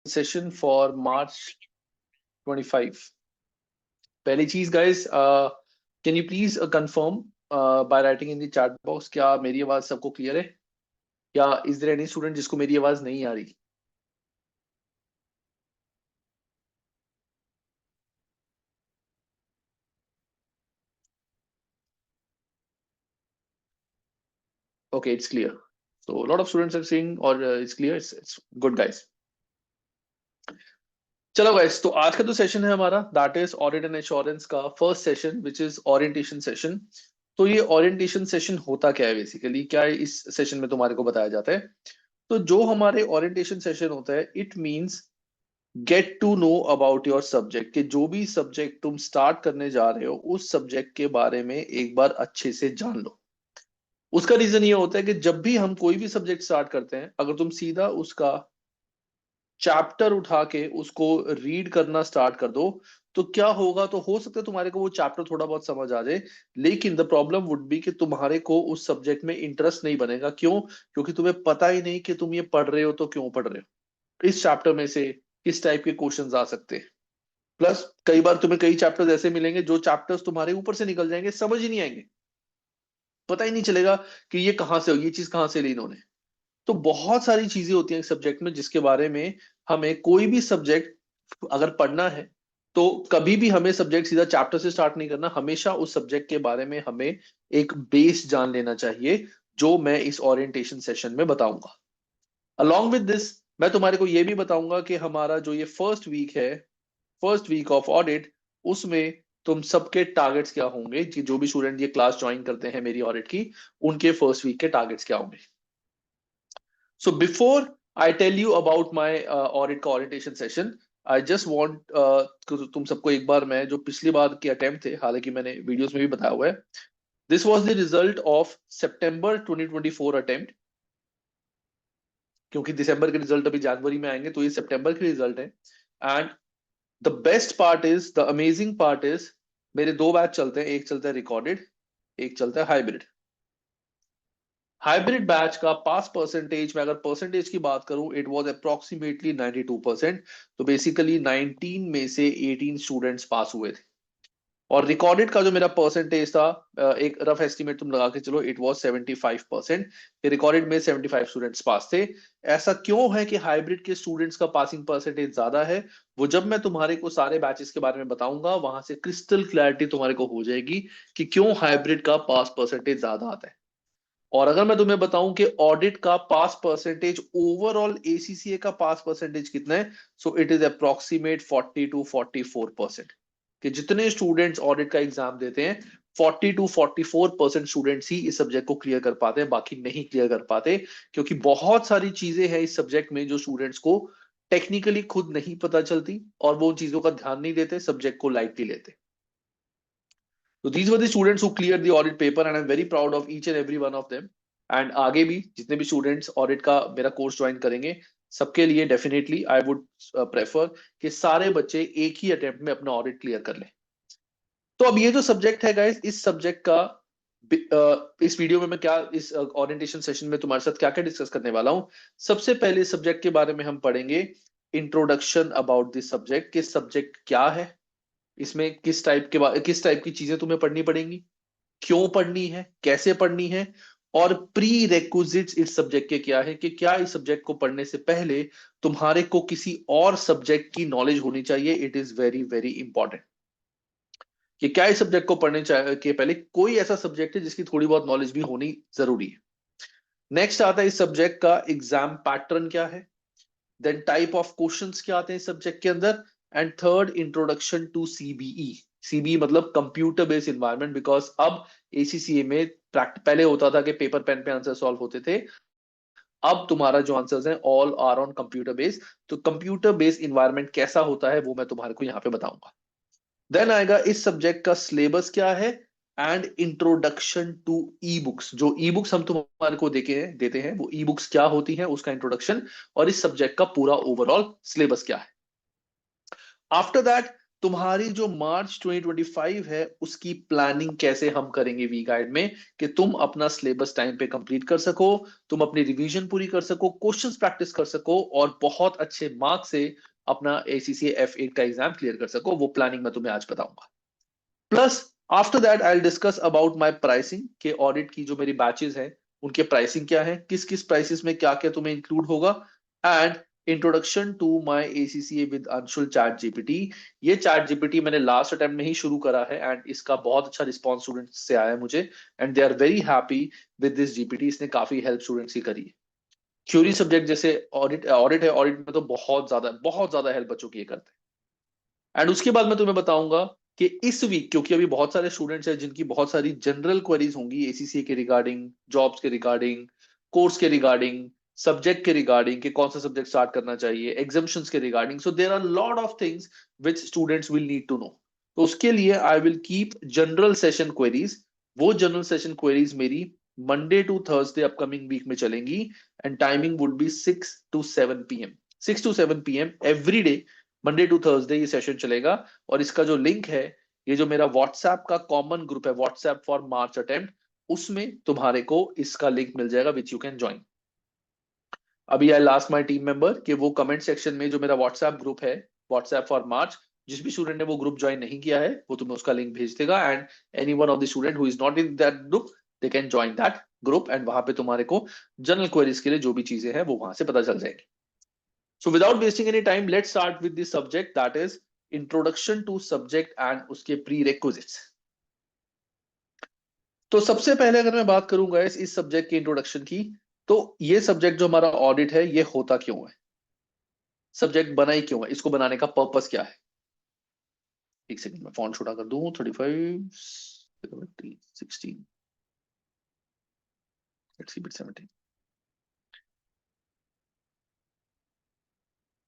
session for March 25. पहली चीज guys, can you please confirm by writing in the chat box क्या मेरी आवाज सबको क्लियर है या is there any student जिसको मेरी आवाज नहीं आ रही? Okay, it's clear. So a lot of students are saying or it's clear. It's good guys. चलो गाइस, तो आज का जो सेशन है हमारा that is audit and assurance का first session which is orientation session. तो ये ओरिएंटेशन सेशन होता क्या है बेसिकली, क्या है इस सेशन में तुम्हारे को बताया जाता है। तो जो हमारे ओरिएंटेशन सेशन होता है it means get to know about your subject, कि जो भी सब्जेक्ट तुम स्टार्ट करने जा रहे हो उस सब्जेक्ट के बारे में एक बार अच्छे से जान लो। उसका रीजन ये होता है कि जब भी हम कोई भी सब्जेक्ट स्टार्ट करते हैं, अगर तुम सीधा उसका चैप्टर उठा के उसको रीड करना स्टार्ट कर दो तो क्या होगा, तो हो सकता है तुम्हारे को वो चैप्टर थोड़ा बहुत समझ आ जाए, लेकिन द प्रॉब्लम वुड बी कि तुम्हारे को उस सब्जेक्ट में इंटरेस्ट नहीं बनेगा। क्यों? क्योंकि तुम्हें पता ही नहीं कि तुम ये पढ़ रहे हो तो क्यों पढ़ रहे हो, इस चैप्टर में से किस टाइप के क्वेश्चंस आ सकते हैं। प्लस कई बार तुम्हें कई चैप्टर्स ऐसे मिलेंगे जो चैप्टर्स तुम्हारे ऊपर से निकल जाएंगे, समझ ही नहीं आएंगे, पता ही नहीं चलेगा कि ये कहां से, ये चीज कहां से ली इन्होंने। तो बहुत सारी चीजें होती हैं सब्जेक्ट में जिसके बारे में हमें, कोई भी सब्जेक्ट अगर पढ़ना है तो कभी भी हमें सब्जेक्ट सीधा चैप्टर से स्टार्ट नहीं करना, हमेशा उस सब्जेक्ट के बारे में हमें एक बेस जान लेना चाहिए, जो मैं इस ओरिएंटेशन सेशन में बताऊंगा। अलॉन्ग विद दिस मैं तुम्हारे को यह भी बताऊंगा कि हमारा जो ये फर्स्ट वीक है, फर्स्ट वीक ऑफ ऑडिट, उसमें तुम सबके टारगेट्स क्या होंगे, जो भी स्टूडेंट ये क्लास ज्वाइन करते हैं मेरी ऑडिट की, उनके फर्स्ट वीक के टारगेट्स क्या होंगे। So before I tell you about my audit का orientation session, I just want तुम सबको एक बार मैं जो पिछली बार के अटेम्प्ट थे, हालांकि मैंने वीडियोस में भी बताया हुआ है, this was the result of September 2024 attempt. क्योंकि दिसंबर के रिजल्ट अभी जनवरी में आएंगे, तो ये सितंबर के रिजल्ट है। And the best part is, the amazing part is, मेरे दो बैच चलते हैं, एक चलता है रिकॉर्डेड, एक चलता है हाइब्रिड। हाइब्रिड बैच का पास परसेंटेज में अगर परसेंटेज की बात करूं, इट वाज अप्रोक्सीमेटली 92%। तो बेसिकली 19 में से 18 स्टूडेंट्स पास हुए थे। और रिकॉर्डेड का जो मेरा परसेंटेज था, एक रफ एस्टिमेट तुम लगा के चलो, इट वाज 75%। रिकॉर्डेड में 75 स्टूडेंट्स पास थे। ऐसा क्यों है कि हाइब्रिड के स्टूडेंट्स का पासिंग परसेंटेज ज्यादा है, वो जब मैं तुम्हारे को सारे बैचेस के बारे में बताऊंगा वहां से क्रिस्टल क्लैरिटी तुम्हारे को हो जाएगी कि क्यों हाइब्रिड का पास परसेंटेज ज्यादा आता है। और अगर मैं तुम्हें बताऊं कि ऑडिट का पास परसेंटेज, ओवरऑल एसीसीए का पास परसेंटेज कितना है, so it is approximate 40 to 44%। कि जितने स्टूडेंट्स ऑडिट का एग्जाम देते हैं 40 to 44% स्टूडेंट्स ही इस सब्जेक्ट को क्लियर कर पाते हैं, बाकी नहीं क्लियर कर पाते। क्योंकि बहुत सारी चीजें हैं इस सब्जेक्ट में जो स्टूडेंट्स को टेक्निकली खुद नहीं पता चलती और वो उन चीजों का ध्यान नहीं देते, सब्जेक्ट को लाइटली लेते। So these were the students who cleared the audit paper and I'm very proud of each and every one of them. And आगे भी जितने भी स्टूडेंट्स ऑडिट का मेरा कोर्स ज्वाइन करेंगे, सबके लिए डेफिनेटली आई वुड प्रेफर कि सारे बच्चे एक ही अटेम्प्ट में अपना ऑडिट क्लियर कर लें। तो अब ये जो सब्जेक्ट है गाइस, इस सब्जेक्ट का इस वीडियो में मैं क्या, इस ओरिएंटेशन सेशन में तुम्हारे साथ क्या क्या डिस्कस करने वाला हूं। सबसे पहले सब्जेक्ट के बारे में हम पढ़ेंगे इंट्रोडक्शन अबाउट दिस सब्जेक्ट, कि सब्जेक्ट क्या है, इसमें किस टाइप की चीजें तुम्हें पढ़नी पड़ेंगी, क्यों पढ़नी है, कैसे पढ़नी है, और प्री रेक्विजिट्स इस सब्जेक्ट के क्या है, कि क्या इस सब्जेक्ट को पढ़ने से पहले तुम्हारे को किसी और सब्जेक्ट की नॉलेज होनी चाहिए। It is very very important कि क्या इस सब्जेक्ट को पढ़ने के पहले कोई ऐसा सब्जेक्ट है जिसकी थोड़ी बहुत नॉलेज भी होनी जरूरी है। नेक्स्ट आता है इस सब्जेक्ट का एग्जाम पैटर्न क्या है, देन टाइप ऑफ क्वेश्चंस क्या आते हैं इस सब्जेक्ट के अंदर, and third introduction to CBE. CBE मतलब कंप्यूटर बेस्ड इन्वायरमेंट, बिकॉज अब एसीसीए में पहले होता था कि पेपर पेन पे आंसर सॉल्व होते थे, अब तुम्हारा जो आंसर्स हैं all are on computer based. तो कंप्यूटर बेस्ड इन्वायरमेंट कैसा होता है वो मैं तुम्हारे को यहाँ पे बताऊंगा। देन आएगा इस सब्जेक्ट का सिलेबस क्या है and introduction to e books. जो ई बुक्स हम तुम्हारे को देते हैं वो ई बुक्स क्या होती हैं, उसका इंट्रोडक्शन, और इस सब्जेक्ट का पूरा ओवरऑल सिलेबस क्या है। आफ्टर दैट तुम्हारी जो मार्च 2025 है उसकी प्लानिंग कैसे हम करेंगे वी गाइड में, कि तुम अपना सिलेबस टाइम पे कंप्लीट कर सको, तुम अपनी रिवीजन पूरी कर सको, क्वेश्चंस प्रैक्टिस कर सको और बहुत अच्छे मार्क से अपना ACCA F8 का एग्जाम क्लियर कर सको। वो प्लानिंग मैं तुम्हें आज बताऊंगा। Plus after that I will discuss about my pricing, के ऑडिट की जो मेरी बैचेस हैं उनके प्राइसिंग क्या है, किस किस प्राइसेस में क्या क्या तुम्हें इंक्लूड होगा, and introduction to my ACCA with Anshul chat GPT. ये चैट जीपीटी मैंने लास्ट अटेम्प्ट में ही शुरू करा है एंड इसका बहुत अच्छा रिस्पॉन्स स्टूडेंट्स से आया है मुझे, and they are very happy with this GPT. इसने काफी हेल्प स्टूडेंट्स की करी है। थ्योरी सब्जेक्ट जैसे ऑडिट ऑडिट है, ऑडिट में तो बहुत ज्यादा हेल्प बच्चों की ये करते हैं। एंड उसके बाद मैं तुम्हें बताऊंगा कि इस वीक, क्योंकि अभी बहुत सारे स्टूडेंट्स हैं जिनकी बहुत सारी जनरल क्वेरीज होंगी ACCA के रिगार्डिंग, जॉब्स के रिगार्डिंग, कोर्स के रिगार्डिंग, सब्जेक्ट के रिगार्डिंग कि कौन सा सब्जेक्ट स्टार्ट करना चाहिए, एग्जाम्शंस के regarding. So there are lot of things which students will need to know. तो उसके लिए I will keep general session queries. वो जनरल सेशन क्वेरीज मेरी Monday to Thursday upcoming week में चलेंगी and timing would be 6 to 7 PM, 6 to 7 PM every day, Monday to Thursday ये session चलेगा। और इसका जो लिंक है, ये जो मेरा व्हाट्सएप का कॉमन ग्रुप है, व्हाट्सएप फॉर मार्च अटेम्प्ट, उसमें तुम्हारे को इसका लिंक मिल जाएगा विच यू कैन ज्वाइन। अभी आई लास्ट माय टीम मेंबर कि वो कमेंट सेक्शन में जो मेरा व्हाट्सएप ग्रुप है, व्हाट्सएप फॉर मार्च, जिस भी स्टूडेंट ने वो ग्रुप ज्वाइन नहीं किया है वो तुम्हें उसका लिंक भेज देगा, and any one of the student who is not in that group, they can join that group, and वहां पे तुम्हारे को जनरल क्वेरीज के लिए जो भी चीजें हैं वो वहां से पता चल जाएगी। So without wasting any time, let's start with the subject, that is introduction to subject and उसके prerequisites। तो सबसे पहले अगर मैं बात करूंगा इस सब्जेक्ट की इंट्रोडक्शन की, तो ये सब्जेक्ट जो हमारा ऑडिट है ये होता क्यों है, सब्जेक्ट बना ही क्यों है, इसको बनाने का पर्पस क्या है। एक सेकंड में फॉन्ट छोटा कर दूं, 35 16 let's keep it 17।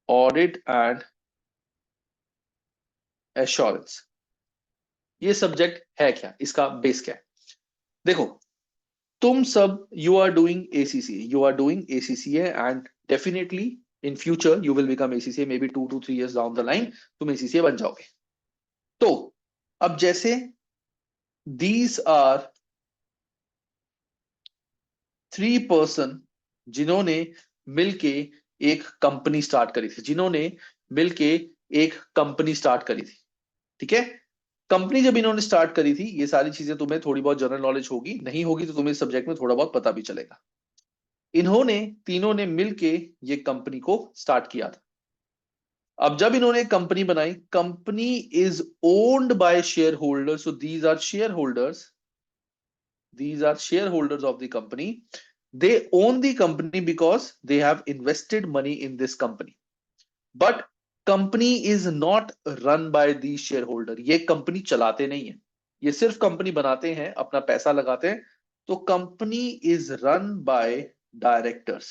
Audit and assurance, ये सब्जेक्ट है क्या, इसका बेस क्या है। देखो, तुम सब you are doing ACCA, you are doing ACCA and definitely in future you will become ACCA, maybe 2 to 3 years down the line तुम ACCA बन जाओगे। तो अब जैसे दीज आर 3 पर्सन जिन्होंने मिलके एक कंपनी स्टार्ट करी थी, जिन्होंने मिलके एक कंपनी स्टार्ट करी थी, ठीक है। कंपनी जब इन्होंने स्टार्ट करी थी, ये सारी चीजें तुम्हें थोड़ी बहुत जनरल नॉलेज होगी, नहीं होगी तो तुम्हें इस सब्जेक्ट में थोड़ा बहुत पता भी चलेगा। इन्होंने तीनों ने मिलके ये कंपनी को स्टार्ट किया था। अब जब इन्होंने कंपनी बनाई, company is owned by shareholders, so these are shareholders, these are shareholders of the company, they own the company because they have invested money in this company, but company is not run by the shareholder। ये company चलाते नहीं है, ये सिर्फ company बनाते हैं, अपना पैसा लगाते हैं। तो company is run by directors.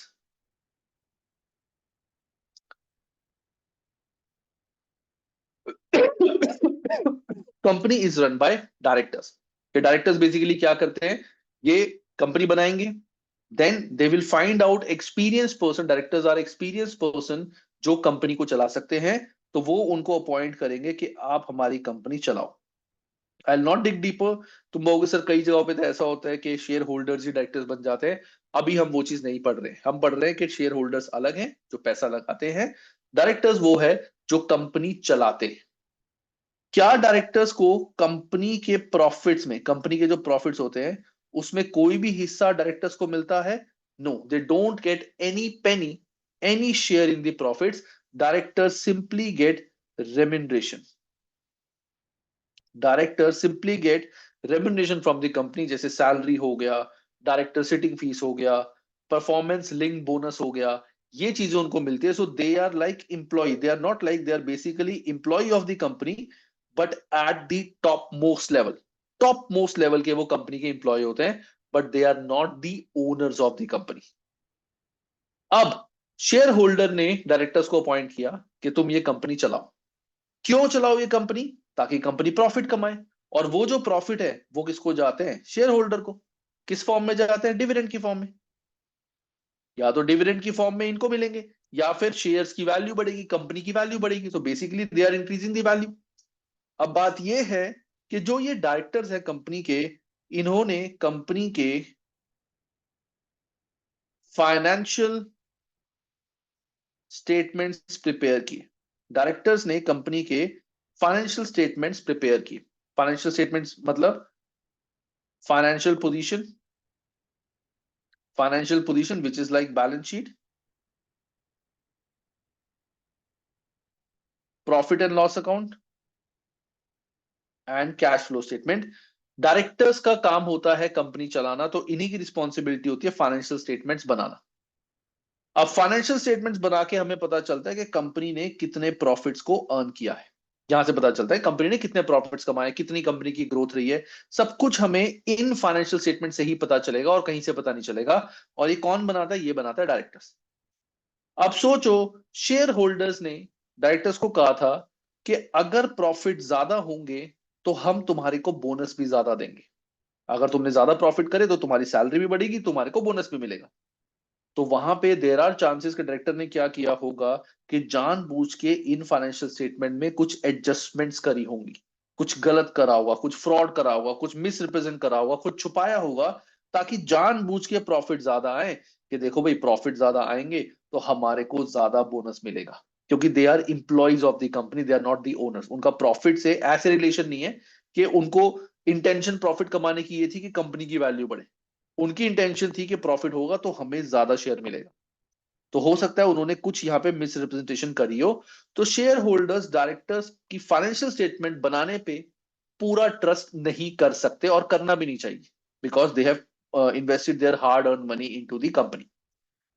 Company is run by directors. ये डायरेक्टर्स बेसिकली क्या करते हैं, ये कंपनी बनाएंगे, then they will find out experience person, directors are experience person जो कंपनी को चला सकते हैं, तो वो उनको अपॉइंट करेंगे कि आप हमारी कंपनी चलाओ। आई विल नॉट डिग डीपर। तुम लोगों सर कई जगहों पे तो ऐसा होता है कि शेयर होल्डर्स ही डायरेक्टर्स बन जाते हैं। अभी हम वो चीज नहीं पढ़ रहे हैं, हम पढ़ रहे हैं कि शेयर होल्डर्स अलग हैं जो पैसा लगाते हैं, डायरेक्टर्स वो है जो कंपनी चलाते हैं। क्या डायरेक्टर्स को कंपनी के प्रॉफिट्स में, कंपनी के जो प्रॉफिट्स होते हैं उसमें कोई भी हिस्सा डायरेक्टर्स को मिलता है? No, they don't get any penny, any share in the profits. Directors simply get remuneration, director simply get remuneration from the company, जैसे सैलरी हो गया, डायरेक्टर सिटिंग फीस हो गया, परफॉर्मेंस लिंक बोनस हो गया, ये चीजें उनको मिलती है। So they are like employ, they are not like, they are basically employ of the company, but at the top most level, top most level के वो कंपनी के एम्प्लॉय होते हैं, but they are not the owners of the company. अब shareholder ने directors को appoint किया कि तुम ये कंपनी चलाओ। क्यों चलाओ ये कंपनी? ताकि कंपनी प्रॉफिट कमाए, और वो जो प्रॉफिट है वो किसको जाते हैं? शेयर होल्डर को। किस फॉर्म में जाते हैं? डिविडेंड की फॉर्म में। या तो डिविडेंड की फॉर्म में इनको मिलेंगे, या फिर शेयर्स की वैल्यू बढ़ेगी, कंपनी की वैल्यू बढ़ेगी, तो basically they are increasing the value. अब बात यह है कि जो ये डायरेक्टर्स है कंपनी के, इन्होंने कंपनी के फाइनेंशियल स्टेटमेंट्स प्रिपेयर किए। डायरेक्टर्स ने कंपनी के फाइनेंशियल स्टेटमेंट्स प्रिपेयर किए। फाइनेंशियल स्टेटमेंट्स मतलब financial position, financial position which is like balance sheet, profit and loss account and cash flow statement. Directors का काम होता है कंपनी चलाना, तो इन्हीं की रिस्पॉन्सिबिलिटी होती है फाइनेंशियल स्टेटमेंट्स बनाना। अब फाइनेंशियल स्टेटमेंट्स बना के हमें पता चलता है कि कंपनी ने कितने प्रॉफिट्स को अर्न किया है। यहां से पता चलता है कंपनी ने कितने प्रॉफिट्स कमाए, कितनी कंपनी की ग्रोथ रही है। सब कुछ हमें इन फाइनेंशियल स्टेटमेंट से ही पता चलेगा और कहीं से पता नहीं चलेगा। और ये कौन बनाता है? ये बनाता है डायरेक्टर्स। अब सोचो, शेयर होल्डर्स ने डायरेक्टर्स को कहा था कि अगर प्रॉफिट ज्यादा होंगे तो हम तुम्हारे को बोनस भी ज्यादा देंगे। अगर तुमने ज्यादा प्रॉफिट करे तो तुम्हारी सैलरी भी बढ़ेगी, तुम्हारे को बोनस भी मिलेगा। तो वहां पे देयर आर चांसेस कि डायरेक्टर ने क्या किया होगा कि जानबूझ के इन फाइनेंशियल स्टेटमेंट में कुछ एडजस्टमेंट्स करी होंगी, कुछ गलत करा होगा, कुछ फ्रॉड करा होगा, कुछ मिस रिप्रेजेंट करा होगा, कुछ छुपाया होगा, ताकि जानबूझ के प्रॉफिट ज्यादा आए। कि देखो भाई, प्रॉफिट ज्यादा आएंगे तो हमारे को ज्यादा बोनस मिलेगा, क्योंकि they are employees of the company, they are not the owners. उनका प्रॉफिट से ऐसे रिलेशन नहीं है कि उनको इंटेंशन प्रॉफिट कमाने की ये थी कि कंपनी की वैल्यू बढ़े। उनकी इंटेंशन थी कि प्रॉफिट होगा तो हमें ज्यादा शेयर मिलेगा। तो हो सकता है उन्होंने कुछ यहां पे मिस रिप्रेजेंटेशन करी हो। तो शेयर होल्डर्स डायरेक्टर्स की फाइनेंशियल स्टेटमेंट बनाने पे पूरा ट्रस्ट नहीं कर सकते और करना भी नहीं चाहिए, because they have invested their hard earn money into the company.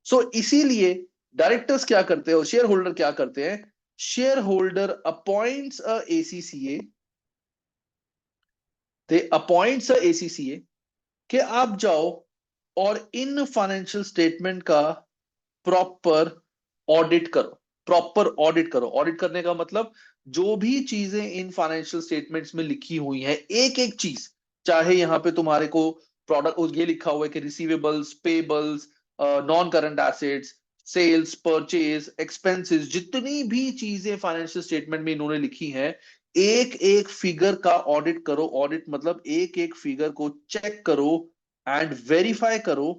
So इसीलिए डायरेक्टर्स क्या करते हैं और शेयर होल्डर क्या करते हैं? शेयर होल्डर अपॉइंट्स अ एसीसीए, दे अपॉइंट्स अ एसीसीए कि आप जाओ और इन फाइनेंशियल स्टेटमेंट का प्रॉपर ऑडिट करो। प्रॉपर ऑडिट करो। ऑडिट करने का मतलब जो भी चीजें इन फाइनेंशियल स्टेटमेंट्स में लिखी हुई है, एक एक चीज, चाहे यहां पे तुम्हारे को प्रोडक्ट ये लिखा हुआ है कि receivables, payables, non current assets, sales, purchase, expenses, जितनी भी चीजें फाइनेंशियल स्टेटमेंट में इन्होंने लिखी हैं, एक एक फिगर का ऑडिट करो। ऑडिट मतलब एक एक फिगर को चेक करो एंड वेरीफाई करो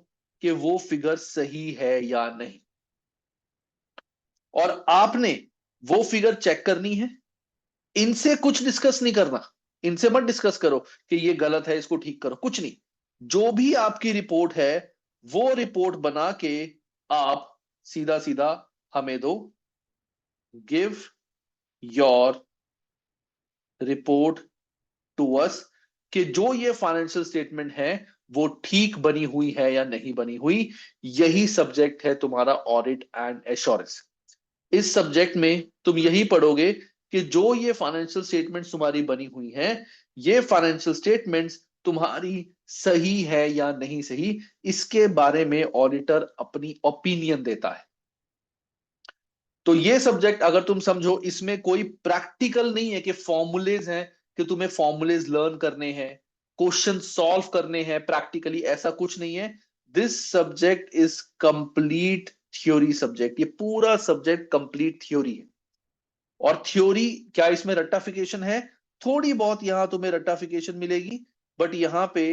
कि वो फिगर सही है या नहीं। और आपने वो फिगर चेक करनी है, इनसे कुछ डिस्कस नहीं करना। इनसे मत डिस्कस करो कि ये गलत है, इसको ठीक करो, कुछ नहीं। जो भी आपकी रिपोर्ट है, वो रिपोर्ट बना के आप सीधा सीधा हमें दो। Give your report to us कि जो ये फाइनेंशियल स्टेटमेंट है वो ठीक बनी हुई है या नहीं बनी हुई। यही सब्जेक्ट है तुम्हारा ऑडिट एंड एश्योरेंस। इस सब्जेक्ट में तुम यही पढ़ोगे कि जो ये फाइनेंशियल स्टेटमेंट्स तुम्हारी बनी हुई हैं, ये फाइनेंशियल स्टेटमेंट्स तुम्हारी सही है या नहीं सही, इसके बारे में ऑडिटर अपनी ओपिनियन देता है। तो ये सब्जेक्ट अगर तुम समझो, इसमें कोई प्रैक्टिकल नहीं है कि फॉर्मूलेज हैं, कि तुम्हें फॉर्मूलेज लर्न करने हैं, क्वेश्चन सॉल्व करने हैं प्रैक्टिकली, ऐसा कुछ नहीं है। This subject is complete theory subject. ये पूरा सब्जेक्ट कंप्लीट थ्योरी है। और थ्योरी क्या इसमें रट्टाफिकेशन है? थोड़ी बहुत यहां तुम्हें रट्टाफिकेशन मिलेगी, बट यहां पे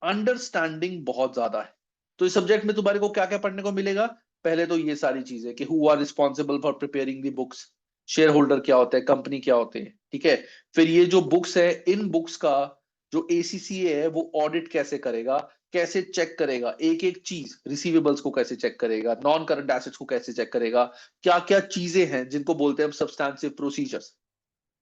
अंडरस्टैंडिंग बहुत ज्यादा है। तो इस सब्जेक्ट में तुम्हारे को क्या क्या पढ़ने को मिलेगा? पहले तो ये सारी चीजें कि who are responsible for preparing the books, shareholder क्या होते हैं, कंपनी क्या होते हैं, ठीक है। फिर ये जो बुक्स है, इन बुक्स का जो एसीसीए है वो ऑडिट कैसे करेगा, कैसे चेक करेगा एक एक चीज, रिसीवेबल्स को कैसे चेक करेगा, नॉन करंट एसेट्स को कैसे चेक करेगा, क्या क्या चीजें हैं जिनको बोलते हैं हम सब्सटैंसिव प्रोसीजर्स।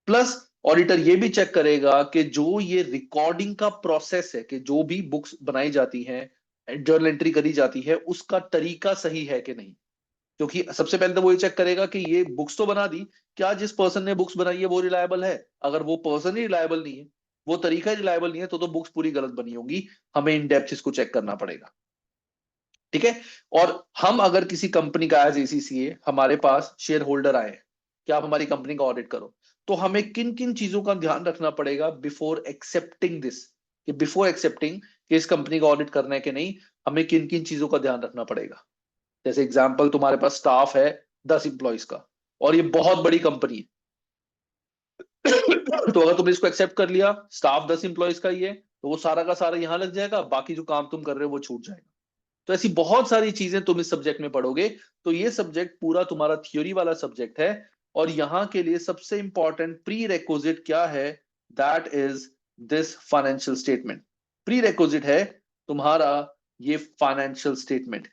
प्लस ऑडिटर ये भी चेक करेगा कि जो ये रिकॉर्डिंग का प्रोसेस है, कि जो भी बुक्स बनाई जाती हैं, जर्नल एंट्री करी जाती है, उसका तरीका सही है कि नहीं। क्योंकि सबसे पहले तो वो ये चेक करेगा कि ये बुक्स तो बना दी, क्या जिस पर्सन ने बुक्स बनाई है वो रिलायबल है। अगर वो पर्सन ही रिलायबल नहीं है, वो तरीका ही रिलायबल नहीं है, तो बुक्स पूरी गलत बनी होंगी। हमें इन डेप्थ इसको चेक करना पड़ेगा, ठीक है। और हम अगर किसी कंपनी का एज एसीसीए हमारे पास शेयर होल्डर आए कि आप हमारी कंपनी का ऑडिट करो, तो हमें किन किन चीजों का ध्यान रखना पड़ेगा बिफोर एक्सेप्टिंग दिस, कि बिफोर एक्सेप्टिंग कि इस कंपनी का ऑडिट करना है कि नहीं, हमें किन किन चीजों का ध्यान रखना पड़ेगा। जैसे एग्जाम्पल, तुम्हारे पास स्टाफ है 10 इंप्लॉइज का और ये बहुत बड़ी कंपनी है, तो अगर तुमने इसको एक्सेप्ट कर लिया, स्टाफ 10 इंप्लॉयज का ही है, तो वो सारा का सारा यहां लग जाएगा, बाकी जो काम तुम कर रहे हो वो छूट जाएगा। तो ऐसी बहुत सारी चीजें तुम इस सब्जेक्ट में पढ़ोगे। तो ये सब्जेक्ट पूरा तुम्हारा थ्योरी वाला सब्जेक्ट है। और यहां के लिए सबसे इंपॉर्टेंट प्री रेक्विजिट क्या है, that is this financial statement. Pre requisite है तुम्हारा ये फाइनेंशियल स्टेटमेंट।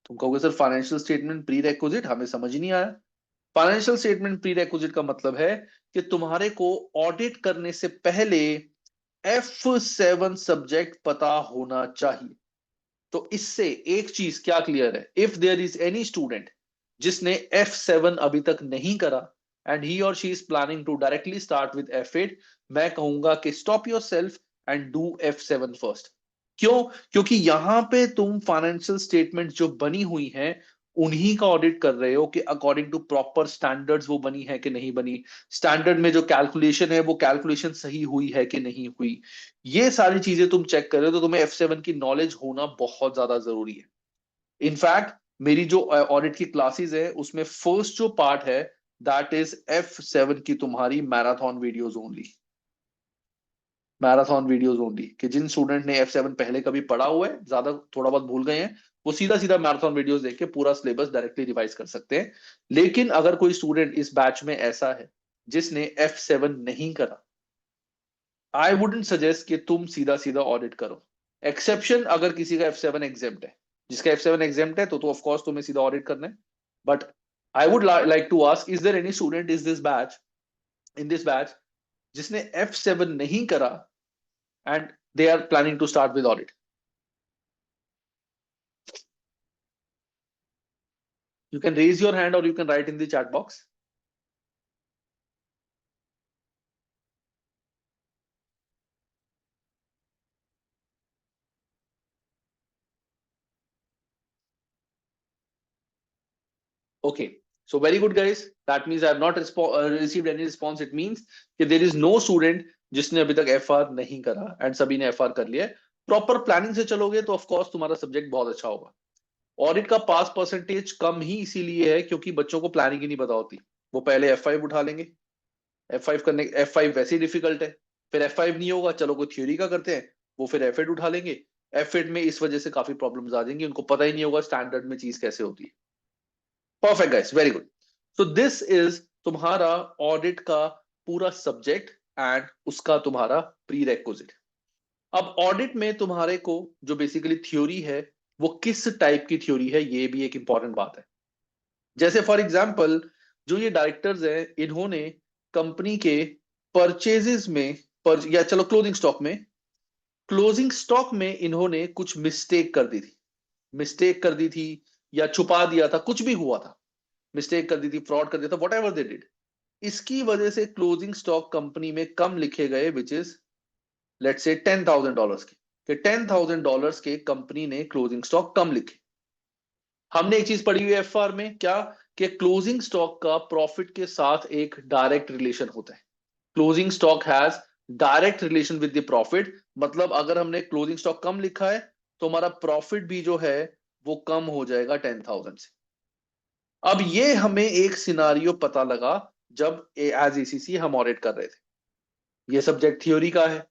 तुम कहोगे sir financial statement pre requisite, हमें समझ ही नहीं आया। फाइनेंशियल स्टेटमेंट प्री रेक्विजिट का मतलब है कि तुम्हारे को ऑडिट करने से पहले F7 सब्जेक्ट पता होना चाहिए। तो इससे एक चीज क्या क्लियर है, if there is any student जिसने F7 अभी तक नहीं करा एंड ही और she is planning to directly start with F8, मैं कहूंगा कि stop yourself and do F7 first. क्यों? क्योंकि यहां पे तुम फाइनेंशियल स्टेटमेंट जो बनी हुई है उन्हीं का ऑडिट कर रहे हो कि अकॉर्डिंग टू प्रॉपर स्टैंडर्ड्स वो बनी है कि नहीं बनी, स्टैंडर्ड में जो कैलकुलेशन है वो कैलकुलेशन सही हुई है कि नहीं हुई। ये सारी चीजें तुम चेक कर रहे हो, तो तुम्हें F7 की नॉलेज होना बहुत ज्यादा जरूरी है। इनफैक्ट मेरी जो ऑडिट की क्लासेस है उसमें फर्स्ट जो पार्ट है दैट इज F7 की तुम्हारी marathon videos only. Marathon videos only, कि जिन स्टूडेंट ने F7 पहले कभी पढ़ा हुआ है, ज्यादा थोड़ा बहुत भूल गए हैं, वो सीधा सीधा मैराथन वीडियोस देख के पूरा सिलेबस डायरेक्टली रिवाइज कर सकते हैं। लेकिन अगर कोई स्टूडेंट इस बैच में ऐसा है जिसने F7 नहीं करा, आई वुडेंट सजेस्ट कि तुम सीधा सीधा ऑडिट करो। एक्सेप्शन अगर किसी का F7 एग्जेम्प्ट है, जिसका F7 एग्जेम्प्ट है तो ऑफ कोर्स तुम्हें सीधा ऑडिट करना है। But I would like to ask, is there any student is this batch in this batch जिसने F7 नहीं करा and they are planning to start with audit? You can raise your hand or you can write in the chat box. Okay. So very good, guys. That means I have not received any response. It means कि there is no student जिसने अभी तक FR नहीं करा and सभी ने FR कर लिया है। प्रॉपर प्लानिंग से चलोगे तो ऑफ कोर्स तुम्हारा सब्जेक्ट बहुत अच्छा होगा। ऑडिट का पास परसेंटेज कम ही इसीलिए है क्योंकि बच्चों को प्लानिंग ही नहीं पता होती। वो पहले F5 उठा लेंगे, F5 करने F5 वैसे ही डिफिकल्ट है, फिर F5 नहीं होगा, चलो कोई थ्योरी का करते हैं, वो फिर F8 उठा लेंगे। F8 में इस वजह से काफी प्रॉब्लम्स आ जाएंगी, उनको पता ही नहीं होगा स्टैंडर्ड में चीज कैसे होती है। Perfect guys, very good. So this is तुम्हारा ऑडिट का पूरा सब्जेक्ट एंड उसका तुम्हारा प्री रेक्विजिट। अब ऑडिट में तुम्हारे को जो बेसिकली थ्योरी है वो किस टाइप की थ्योरी है, ये भी एक इंपॉर्टेंट बात है। जैसे फॉर एग्जांपल जो ये डायरेक्टर्स हैं इन्होंने कंपनी के परचेजेस में या चलो क्लोजिंग स्टॉक में इन्होंने कुछ मिस्टेक कर दी थी, मिस्टेक कर दी थी या छुपा दिया था, कुछ भी हुआ था, मिस्टेक कर दी थी, फ्रॉड कर दिया था, वट एवर दे डिड, इसकी वजह से क्लोजिंग स्टॉक कंपनी में कम लिखे गए, विच इज लेट्स से $10,000 के, $10,000 के कंपनी ने क्लोजिंग स्टॉक कम लिखे। हमने एक चीज पढ़ी हुई है FR में क्या, कि क्लोजिंग स्टॉक का प्रॉफिट के साथ एक डायरेक्ट रिलेशन होता है। Closing stock has direct relation with the profit, मतलब अगर हमने क्लोजिंग स्टॉक कम लिखा है तो हमारा प्रॉफिट भी जो है वो कम हो जाएगा 10,000 से। अब ये हमें एक सिनारियो पता लगा जब एज ACC हम ऑडिट कर रहे थे, ये सब्जेक्ट थ्योरी का है,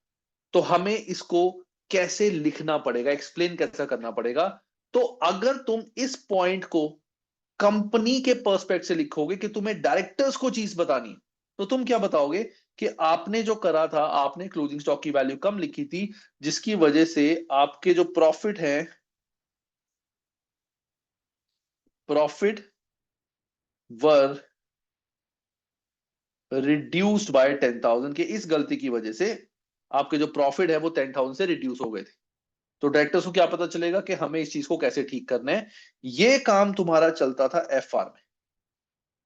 तो हमें इसको कैसे लिखना पड़ेगा, एक्सप्लेन कैसा करना पड़ेगा। तो अगर तुम इस पॉइंट को कंपनी के पर्सपेक्ट से लिखोगे कि तुम्हें डायरेक्टर्स को चीज बतानी है, तो तुम क्या बताओगे कि आपने जो करा था, आपने क्लोजिंग स्टॉक की वैल्यू कम लिखी थी जिसकी वजह से आपके जो प्रॉफिट वर रिड्यूस्ड बाय 10,000, के इस गलती की वजह से आपके जो प्रॉफिट है वो 10,000 से रिड्यूस हो गए थे। तो डायरेक्टर्स को क्या पता चलेगा कि हमें इस चीज को कैसे ठीक करना है। ये काम तुम्हारा चलता था FR में।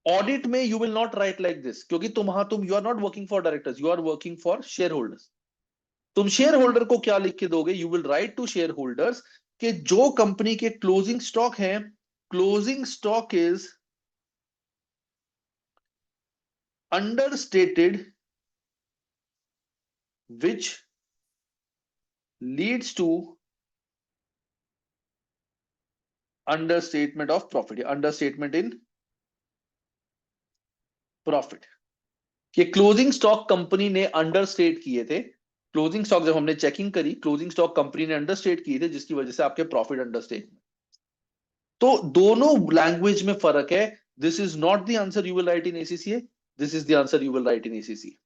ऑडिट में you will not write like this, क्योंकि तुम you are not working for directors, you are working for shareholders. तुम शेयर होल्डर को क्या लिख के दोगे, you will write to shareholders कि जो कंपनी के क्लोजिंग स्टॉक है, closing stock is understated which leads to understatement of profit, understatement in profit. कि क्लोजिंग स्टॉक कंपनी ने अंडरस्टेट किए थे। क्लोजिंग स्टॉक जब हमने चेकिंग करी, क्लोजिंग स्टॉक कंपनी ने अंडरस्टेट किए थे, जिसकी वजह से आपके प्रॉफिट अंडरस्टेट। तो दोनों लैंग्वेज में फर्क है। This is not the answer you will right in ACCA, this is the answer you will right in ACCA.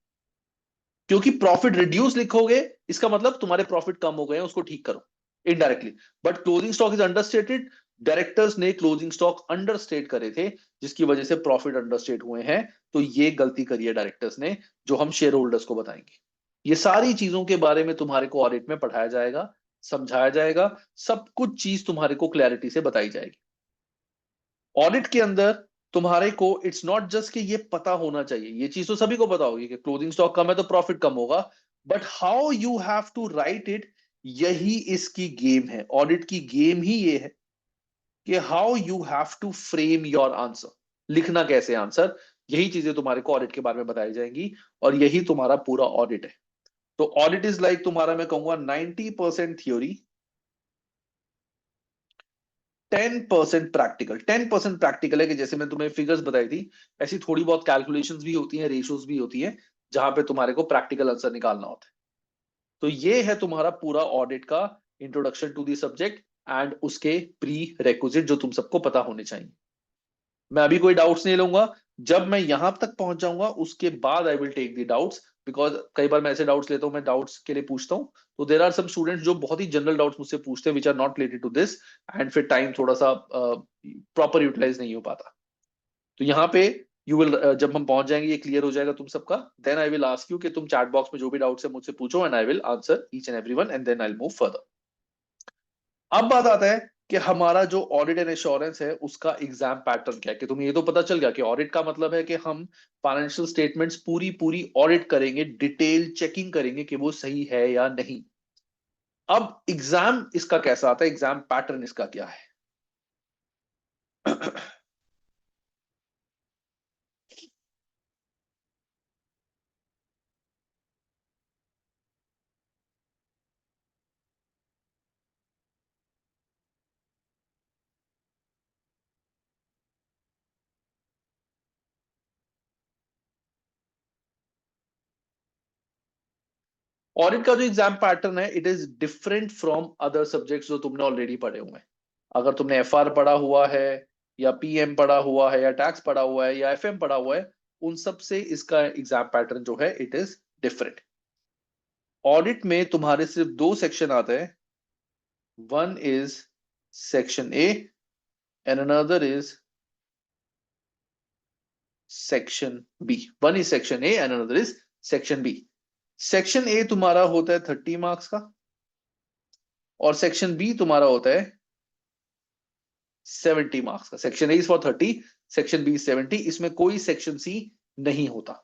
क्योंकि प्रॉफिट रिड्यूस लिखोगे, इसका मतलब तुम्हारे प्रॉफिट कम हो गए हैं, उसको ठीक करो indirectly. But closing stock is understated, directors ने क्लोजिंग स्टॉक अंडरस्टेट करे थे, जिसकी वजह से प्रॉफिट अंडरस्टेट हुए हैं। तो ये गलती करी है डायरेक्टर्स ने, जो हम शेयर होल्डर्स को बताएंगे। ये सारी चीजों के बारे में तुम्हारे को ऑडिट में पढ़ाया जाएगा, समझाया जाएगा, सब कुछ चीज तुम्हारे को क्लैरिटी से बताई जाएगी। ऑडिट के अंदर तुम्हारे को इट्स नॉट जस्ट कि ये पता होना चाहिए, ये चीज तो सभी को पता होगी कि क्लोजिंग स्टॉक कम है तो प्रॉफिट कम होगा, but how you have to write it, यही इसकी गेम है। ऑडिट की गेम ही ये है कि how you have to frame your answer, लिखना कैसे आंसर, यही चीजें तुम्हारे को ऑडिट के बारे में बताई जाएंगी, और यही तुम्हारा पूरा ऑडिट है। तो ऑडिट इज लाइक तुम्हारा, मैं कहूंगा 90% थ्योरी, 10% प्रैक्टिकल। 10% प्रैक्टिकल है कि जैसे मैं तुम्हें फिगर्स बताई थी, ऐसी थोड़ी बहुत कैलकुलेशंस भी होती हैं, रेशियोज भी होती हैं, जहां पे तुम्हारे को प्रैक्टिकल आंसर निकालना होता है। तो ये है तुम्हारा पूरा ऑडिट का introduction to the subject and उसके प्री रेक्विजिट जो तुम सबको पता होने चाहिए। मैं अभी कोई डाउट्स नहीं लूंगा, जब मैं यहां तक पहुंच जाऊंगा उसके बाद I will take the doubts, because कई बार मैं ऐसे डाउट्स लेता हूं, मैं डाउट्स के लिए पूछता हूं, तो देर आर सम स्टूडेंट्स जो बहुत ही जनरल डाउट्स मुझसे पूछते हैं which are not related to this, and फिर टाइम थोड़ा सा प्रॉपर यूटिलाइज नहीं हो पाता। तो यहाँ पे यू विल, जब हम पहुंच जाएंगे, ये क्लियर हो जाएगा तुम सबका, then I will ask you कि तुम चैट बॉक्स में जो भी डाउट्स है मुझसे पूछो, and I will answer each and everyone, and then I will move further. अब बात आता है कि हमारा जो ऑडिट एंड एश्योरेंस है उसका एग्जाम पैटर्न क्या है। कि तुम्हें ये तो पता चल गया कि ऑडिट का मतलब है कि हम फाइनेंशियल स्टेटमेंट्स पूरी पूरी ऑडिट करेंगे, डिटेल चेकिंग करेंगे कि वो सही है या नहीं। अब एग्जाम इसका कैसा आता है, एग्जाम पैटर्न इसका क्या है। ऑडिट का जो एग्जाम पैटर्न है, it is different from other subjects जो तुमने ऑलरेडी पढ़े हुए हैं। अगर तुमने एफआर पढ़ा हुआ है, या पीएम पढ़ा हुआ है, या टैक्स पढ़ा हुआ है, या एफएम पढ़ा हुआ है, उन सब से इसका एग्जाम पैटर्न जो है इट इज डिफरेंट। ऑडिट में तुम्हारे सिर्फ दो सेक्शन आते हैं, one is section A and another is section B. One is section A and another is section B. Section A तुम्हारा होता है 30 मार्क्स का, और सेक्शन बी तुम्हारा होता है 70 मार्क्स का। Section A is for 30, section B 70, इसमें कोई सेक्शन सी नहीं होता।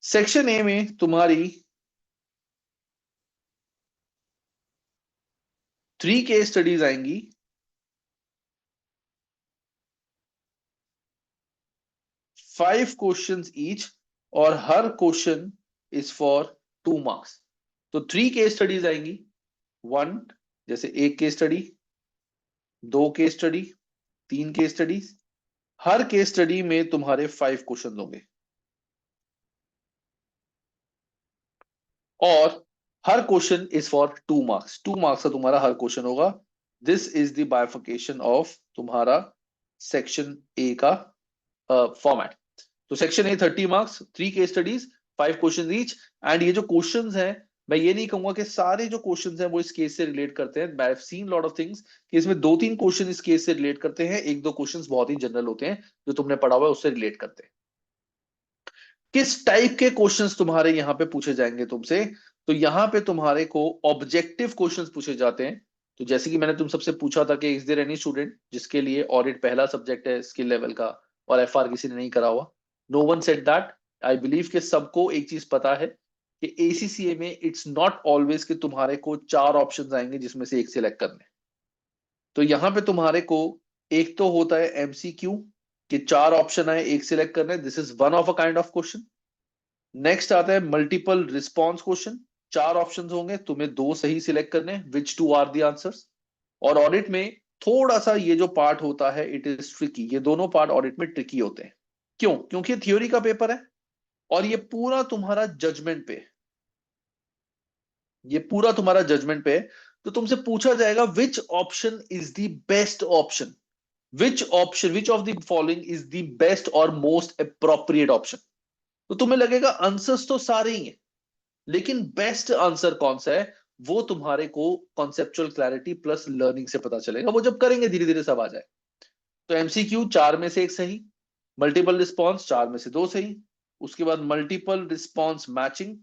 सेक्शन ए में तुम्हारी 3 केस स्टडीज आएंगी, 5 क्वेश्चंस ईच, और हर क्वेश्चन इज फॉर 2 मार्क्स। तो 3 केस स्टडीज आएंगी, वन, जैसे एक case study, 2 case study, 3 case studies, हर केस स्टडी में तुम्हारे 5 क्वेश्चन होंगे, और हर question is for 2 marks. 2 marks का तुम्हारा हर क्वेश्चन होगा। This is the bifurcation of तुम्हारा सेक्शन ए का फॉर्मेट। तो section A 30 marks, 3 case studies, 5 question each. And ये जो क्वेश्चंस हैं, मैं ये नहीं कहूंगा कि सारे जो क्वेश्चंस हैं वो इस केस से रिलेट करते हैं। आई have seen lot of things कि इसमें 2-3 क्वेश्चन इस केस से रिलेट करते हैं, 1-2 क्वेश्चंस बहुत ही जनरल होते हैं जो तुमने पढ़ा हुआ है उससे रिलेट करते हैं। किस टाइप के क्वेश्चंस तुम्हारे यहाँ पे पूछे जाएंगे तुमसे, तो यहाँ पे तुम्हारे को ऑब्जेक्टिव क्वेश्चंस पूछे जाते हैं। तो जैसे कि मैंने तुम सबसे पूछा था कि इज देयर एनी स्टूडेंट जिसके लिए ऑडिट पहला सब्जेक्ट है स्किल लेवल का, और एफआर किसी ने नहीं करा हुआ, no one said that. I believe कि सबको एक चीज पता है कि एसीसीए में इट्स नॉट ऑलवेज कि तुम्हारे को 4 ऑप्शंस आएंगे जिसमें से एक सिलेक्ट करने। तो यहाँ पे तुम्हारे को एक तो होता है एमसीक्यू, कि 4 ऑप्शन आए, एक सिलेक्ट करना है, this is one of a kind of question. Next आता है मल्टीपल रिस्पॉन्स क्वेश्चन, 4 ऑप्शंस होंगे, तुम्हें 2 सही सिलेक्ट करने, विच 2 आर द आंसर्स। और ऑडिट में थोड़ा सा ये जो पार्ट होता है इट इज ट्रिकी, ये दोनों पार्ट ऑडिट में ट्रिकी होते हैं। क्यों? क्योंकि थ्योरी का पेपर है, और ये पूरा तुम्हारा जजमेंट पे, ये पूरा तुम्हारा जजमेंट पे है। तो तुमसे पूछा जाएगा which option is the best option, which of the following is the best और मोस्ट अप्रोप्रिएट ऑप्शन। तो तुम्हें लगेगा आंसर्स तो सारे ही हैं, लेकिन बेस्ट आंसर कौन सा है वो तुम्हारे को कॉन्सेप्चुअल क्लैरिटी प्लस लर्निंग से पता चलेगा, वो जब करेंगे धीरे धीरे सब आ जाए। तो एमसीक्यू चार में से एक सही, मल्टीपल रिस्पॉन्स चार में से दो सही, उसके बाद मल्टीपल रिस्पॉन्स मैचिंग,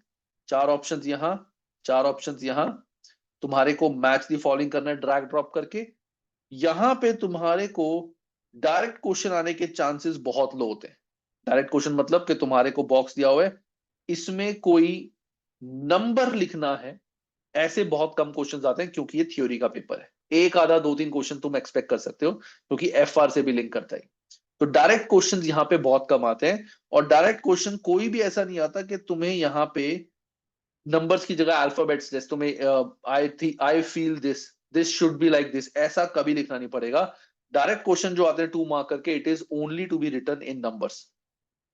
चार ऑप्शंस यहां, चार ऑप्शंस यहां, तुम्हारे को मैच दी फॉलोइंग करना है ड्रैग ड्रॉप करके। यहां पे तुम्हारे को डायरेक्ट क्वेश्चन आने के चांसेस बहुत लो होते हैं। डायरेक्ट क्वेश्चन मतलब कि तुम्हारे को बॉक्स दिया हुआ है, इसमें कोई नंबर लिखना है, ऐसे बहुत कम क्वेश्चंस आते हैं क्योंकि ये थ्योरी का पेपर है। एक आधा दो तीन क्वेश्चन तुम एक्सपेक्ट कर सकते हो क्योंकि एफआर से भी लिंक करता है। तो डायरेक्ट क्वेश्चन यहाँ पे बहुत कम आते हैं, और डायरेक्ट क्वेश्चन कोई भी ऐसा नहीं आता कि तुम्हें यहाँ पे नंबर्स की जगह अल्फाबेट्स, जैसे तुम्हें I feel this should be like this, ऐसा कभी लिखना नहीं पड़ेगा। डायरेक्ट क्वेश्चन जो आते हैं 2 मार्क करके, it is only to be written in numbers,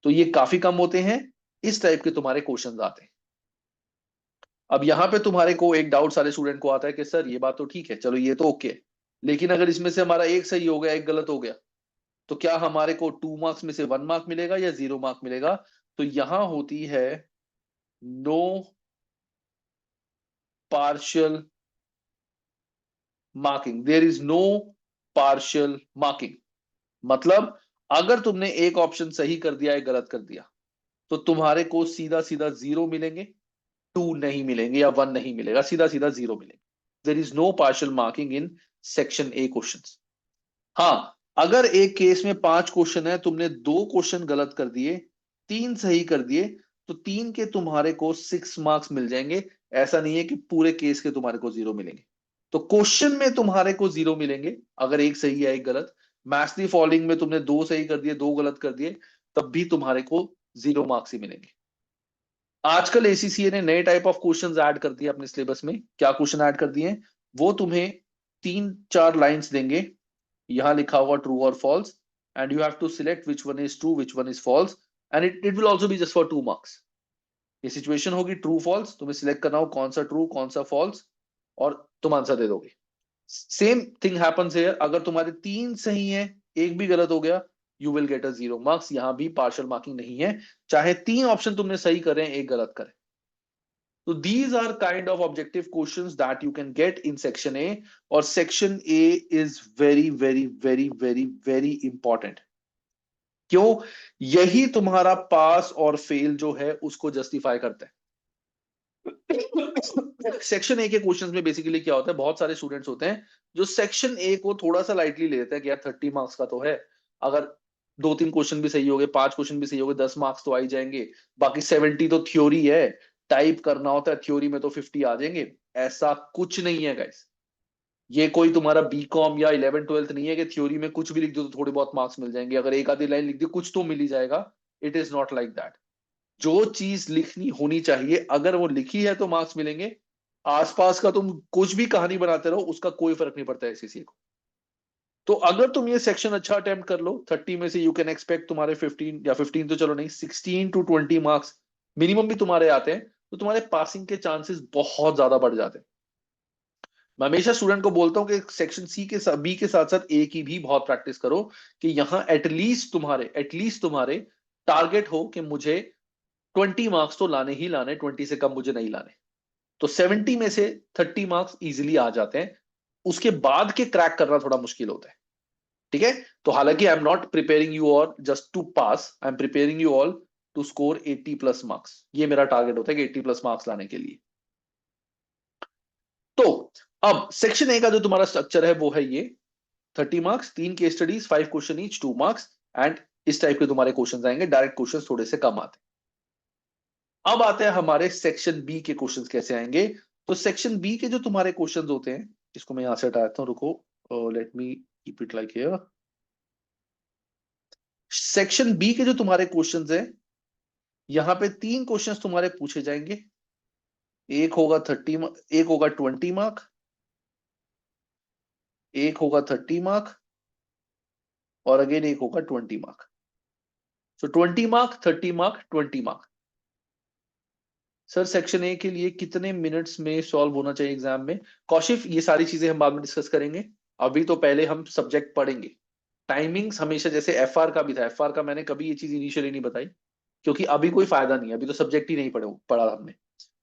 तो ये काफी कम होते हैं। इस टाइप के तुम्हारे क्वेश्चंस आते हैं। अब यहाँ पे तुम्हारे को एक डाउट सारे स्टूडेंट को आता है कि सर ये बात तो ठीक है, चलो ये तो ओके है, लेकिन अगर इसमें से हमारा एक सही हो गया एक गलत हो गया, तो क्या हमारे को 2 मार्क्स में से 1 मार्क मिलेगा या 0 मार्क मिलेगा? तो यहां होती है no partial marking, there is no partial marking. मतलब अगर तुमने एक ऑप्शन सही कर दिया है गलत कर दिया, तो तुम्हारे को सीधा सीधा 0 मिलेंगे, 2 नहीं मिलेंगे या 1 नहीं मिलेगा, सीधा सीधा 0 मिलेंगे। There is no partial marking in section A question. हाँ, अगर एक केस में 5 क्वेश्चन है, तुमने 2 क्वेश्चन गलत कर दिए, 3 सही कर दिए, तो 3 के तुम्हारे को 6 मार्क्स मिल जाएंगे। ऐसा नहीं है कि पूरे केस के तुम्हारे को 0 मिलेंगे। तो क्वेश्चन में तुम्हारे को 0 मिलेंगे अगर एक सही है एक गलत। मैच दी फॉलोइंग में तुमने 2 सही कर दिए 2 गलत कर दिए, तब भी तुम्हारे को 0 मार्क्स ही मिलेंगे। आजकल एसीसीए ने नए टाइप ऑफ क्वेश्चंस ऐड कर दिए अपने सिलेबस में। क्या क्वेश्चन ऐड कर दिए हैं? वो तुम्हें 3-4 लाइंस देंगे, यहां लिखा हुआ ट्रू और false, and you have to select which one is true which one is false, and it will also be just for 2 marks. ये सिचुएशन होगी ट्रू फॉल्स, तुम्हें सिलेक्ट करना हो कौन सा ट्रू कौन सा फॉल्स, और तुम आंसर दे दोगे। सेम थिंग हैपेंस हियर, अगर तुम्हारे 3 सही है एक भी गलत हो गया, you will get a 0 marks. यहां भी पार्शियल मार्किंग नहीं है, चाहे 3 ऑप्शन तुमने सही करें एक गलत करें। So these are kind of objective questions that you can get in section A, और section A is very very very very very important। क्यों? यही तुम्हारा पास और फेल जो है उसको जस्टिफाई करता है। सेक्शन ए के क्वेश्चंस में बेसिकली क्या होता है, बहुत सारे स्टूडेंट्स होते हैं जो सेक्शन ए को थोड़ा सा लाइटली ले लेते हैं कि यार 30 मार्क्स का तो है, अगर 2-3 क्वेश्चन भी सही हो गए 5 क्वेश्चन भी सही हो गए 10 मार्क्स तो आ ही जाएंगे, बाकी 70 तो थ्योरी है, टाइप करना होता है थ्योरी में तो 50 आ जाएंगे। ऐसा कुछ नहीं है गाइस। ये कोई तुम्हारा बीकॉम या 11th-12th नहीं है कि थ्योरी में कुछ भी लिख दो तो थोड़े बहुत मार्क्स मिल जाएंगे, अगर एक आधी लाइन लिख दी कुछ तो मिल ही जाएगा। It is not like that. जो चीज लिखनी होनी चाहिए अगर वो लिखी है तो मार्क्स मिलेंगे। आसपास का तुम कुछ भी कहानी बनाते रहो उसका कोई फर्क नहीं पड़ता एससीसी को। तो अगर तुम ये सेक्शन अच्छा अटेम्प्ट कर लो 30 में से यू कैन एक्सपेक्ट तुम्हारे 15 या 15 तो चलो नहीं 16 to 20 मार्क्स मिनिमम भी तुम्हारे आते हैं, तो तुम्हारे पासिंग के चांसेस बहुत ज्यादा बढ़ जाते हैं। मैं हमेशा स्टूडेंट को बोलता हूँ कि सेक्शन सी के साथ बी के साथ साथ ए की भी बहुत प्रैक्टिस करो, कि यहाँ एटलीस्ट तुम्हारे टारगेट हो कि मुझे 20 मार्क्स तो लाने ही लाने, 20 से कम मुझे नहीं लाने। तो 70 में से 30 मार्क्स इजिली आ जाते हैं, उसके बाद के क्रैक करना थोड़ा मुश्किल होता है। ठीक है? तो हालांकि I am not preparing you all just to pass, I am preparing you all to score 80+ marks. ये मेरा टारगेट होता है कि 80+ मार्क्स लाने के लिए। तो अब सेक्शन ए का जो तुम्हारा स्ट्रक्चर है वो है ये 30 marks, 3 case studies, 5 question each, 2 marks, and इस टाइप के तुम्हारे क्वेश्चन आएंगे। डायरेक्ट क्वेश्चन थोड़े से कम आते हैं। अब आते हैं हमारे सेक्शन बी के क्वेश्चन कैसे आएंगे। तो सेक्शन बी के जो तुम्हारे क्वेश्चन होते हैं, इसको मैं यहां से हटाता हूं, रुको, let me keep it like here. Section B के जो तुम्हारे क्वेश्चंस हैं, यहां पे 3 क्वेश्चंस तुम्हारे पूछे जाएंगे। एक होगा 30, एक होगा 20 मार्क, एक होगा 30 मार्क, और अगेन एक होगा 20 mark. So 20 mark, 30 mark, 20 mark, sir section A के लिए कितने मिनट्स में सॉल्व होना चाहिए एग्जाम में? कौशिक, ये सारी चीजें हम बाद में डिस्कस करेंगे, अभी तो पहले हम सब्जेक्ट पढ़ेंगे। टाइमिंग्स हमेशा, जैसे एफआर का भी था, एफआर का मैंने कभी ये चीज इनिशियली नहीं बताई, क्योंकि अभी कोई फायदा नहीं है, अभी तो सब्जेक्ट ही नहीं पढ़ा हमने।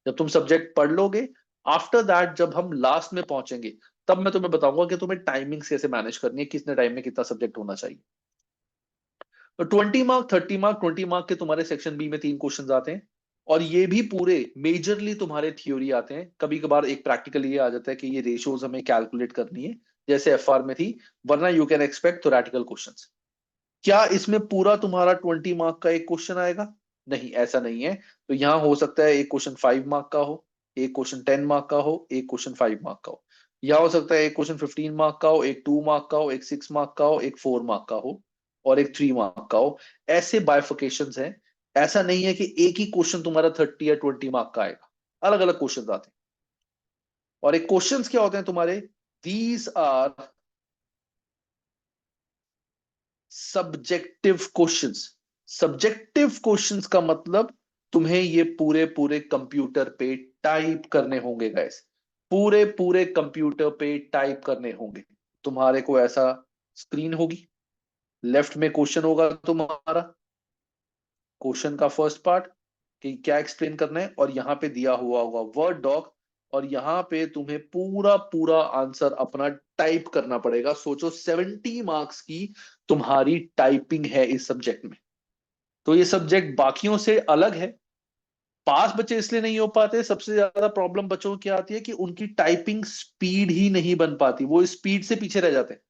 जब तुम सब्जेक्ट पढ़ लोगे, आफ्टर दैट जब हम लास्ट में पहुंचेंगे, तब मैं तुम्हें बताऊंगा कि तुम्हें टाइमिंग्स कैसे मैनेज करनी है, कितने टाइम में कितना सब्जेक्ट होना चाहिए। तो 20 मार्क, 30 मार्क, 20 मार्क के तुम्हारे सेक्शन बी में 3 क्वेश्चन आते हैं, और ये भी पूरे मेजरली तुम्हारे थ्योरी आते हैं। कभी कभार एक प्रैक्टिकल ये आ जाता है कि ये रेशियोज हमें कैलकुलेट करनी है, जैसे एफआर में थी, वरना you can expect theoretical questions. क्या इसमें पूरा तुम्हारा 20 मार्क का एक क्वेश्चन आएगा? नहीं, ऐसा नहीं है। तो यहां हो सकता है एक क्वेश्चन 5 मार्क का हो, एक क्वेश्चन 10 मार्क का हो, एक क्वेश्चन 5 मार्क का हो। या हो सकता है एक क्वेश्चन 15 मार्क का हो, एक 2 मार्क का हो, एक 6 मार्क का हो, एक 4 मार्क का हो, और एक 3 मार्क का हो। ऐसे बाइफिकेशन हैं। ऐसा नहीं है कि एक ही क्वेश्चन तुम्हारा 30 या 20 मार्क का आएगा, अलग अलग क्वेश्चन आते हैं। और एक क्वेश्चंस क्या होते हैं तुम्हारे? These are subjective questions. Subjective questions का मतलब तुम्हें ये पूरे पूरे कंप्यूटर पे टाइप करने होंगे गाइस, पूरे पूरे कंप्यूटर पे टाइप करने होंगे। तुम्हारे को ऐसा स्क्रीन होगी, लेफ्ट में क्वेश्चन होगा तुम्हारा, क्वेश्चन का फर्स्ट पार्ट कि क्या एक्सप्लेन करना है, और यहाँ पे दिया हुआ होगा वर्ड डॉक, और यहाँ पे तुम्हें पूरा पूरा आंसर अपना टाइप करना पड़ेगा। सोचो 70 मार्क्स की तुम्हारी टाइपिंग है इस सब्जेक्ट में। तो ये सब्जेक्ट बाकियों से अलग है। पास बच्चे इसलिए नहीं हो पाते, सबसे ज्यादा प्रॉब्लम बच्चों को क्या आती है कि उनकी टाइपिंग स्पीड ही नहीं बन पाती, वो स्पीड से पीछे रह जाते हैं।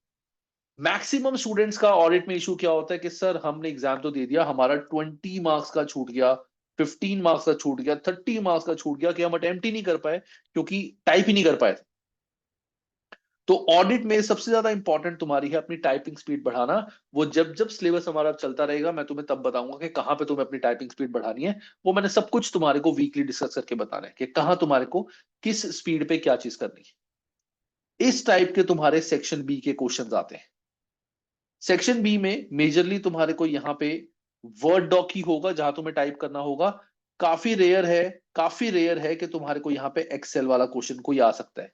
मैक्सिमम स्टूडेंट्स का ऑडिट में इशू क्या होता है कि सर हमने एग्जाम तो दे दिया, हमारा 20 मार्क्स का छूट गया, 15 मार्क्स का छूट गया, 30 मार्क्स का छूट गया, कि हम अटेम्प्ट ही नहीं कर पाए क्योंकि टाइप ही नहीं कर पाए। तो ऑडिट में सबसे ज्यादा इंपॉर्टेंट तुम्हारी है अपनी टाइपिंग स्पीड बढ़ाना। वो जब जब सिलेबस हमारा चलता रहेगा, मैं तुम्हें तब बताऊंगा कि कहां पे तुम्हें अपनी टाइपिंग स्पीड बढ़ानी है। वो मैंने सब कुछ तुम्हारे को वीकली डिस्कस करके बताना है कि कहां तुम्हारे को किस स्पीड पे क्या चीज करनी है। इस टाइप के तुम्हारे सेक्शन बी के क्वेश्चंस आते हैं। सेक्शन बी में मेजरली तुम्हारे को यहाँ पे वर्ड डॉक ही होगा जहां तुम्हें टाइप करना होगा। काफी रेयर है, काफी रेयर है कि तुम्हारे को यहाँ पे एक्सेल वाला क्वेश्चन कोई आ सकता है,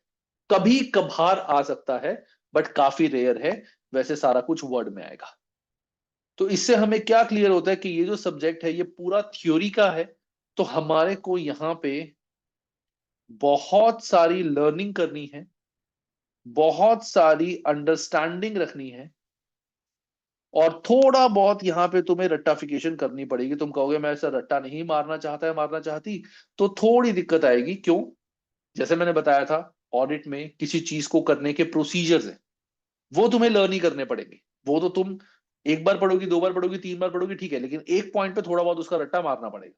कभी कभार आ सकता है, बट काफी रेयर है। वैसे सारा कुछ वर्ड में आएगा। तो इससे हमें क्या क्लियर होता है कि ये जो सब्जेक्ट है ये पूरा थ्योरी का है। तो हमारे को यहाँ पे बहुत सारी लर्निंग करनी है, बहुत सारी अंडरस्टैंडिंग रखनी है, और थोड़ा बहुत यहाँ पे तुम्हें रट्टाफिकेशन करनी पड़ेगी। तुम कहोगे मैं ऐसा रट्टा नहीं मारना चाहता है, मारना चाहती, तो थोड़ी दिक्कत आएगी। क्यों? जैसे मैंने बताया था, ऑडिट में किसी चीज को करने के प्रोसीजर्स है, वो तुम्हें लर्न ही करने पड़ेंगे। वो तो तुम एक बार पढ़ोगी, 2 बार पढ़ोगी, 3 बार पढ़ोगी, ठीक है, लेकिन एक पॉइंट पे थोड़ा बहुत उसका रट्टा मारना पड़ेगा।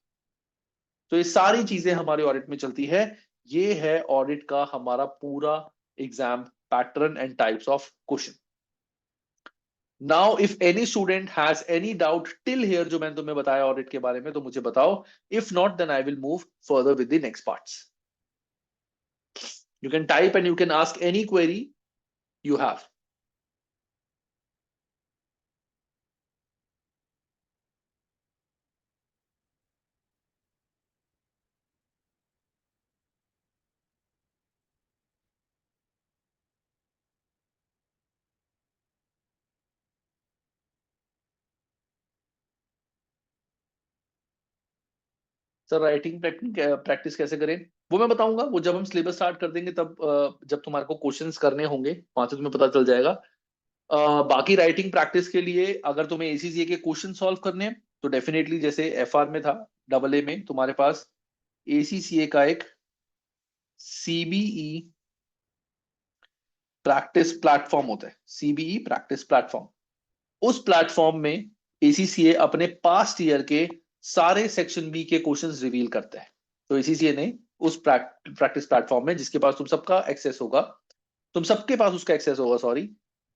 तो ये सारी चीजें हमारे ऑडिट में चलती है। ये है ऑडिट का हमारा पूरा exam pattern and types of question. Now if any student has any doubt till here, जो मैंने तुम्हें बताया ऑडिट के बारे में, तो मुझे बताओ। If not, then I will move further with the next parts. You can type and you can ask any query you have. Sir writing practice कैसे करें, वो मैं बताऊंगा। वो जब हम सिलेबस स्टार्ट कर देंगे तब, जब तुम्हारे को क्वेश्चंस करने होंगे वहां से तुम्हें पता चल जाएगा। बाकी राइटिंग प्रैक्टिस के लिए अगर तुम्हें एसीसीए के क्वेश्चन सॉल्व करने हैं, तो डेफिनेटली जैसे एफआर में था, डबल ए में तुम्हारे पास एसीसीए का एक सीबीई प्रैक्टिस प्लेटफॉर्म होता है, सीबीई प्रैक्टिस प्लेटफॉर्म। उस प्लेटफॉर्म में एसीसीए अपने पास्ट ईयर के सारे सेक्शन बी के क्वेश्चंस रिवील करता है। तो एसीसीए ने उस प्रैक्टिस प्लेटफॉर्म में, जिसके पास तुम सबका एक्सेस होगा, तुम सबके पास उसका एक्सेस होगा, सॉरी,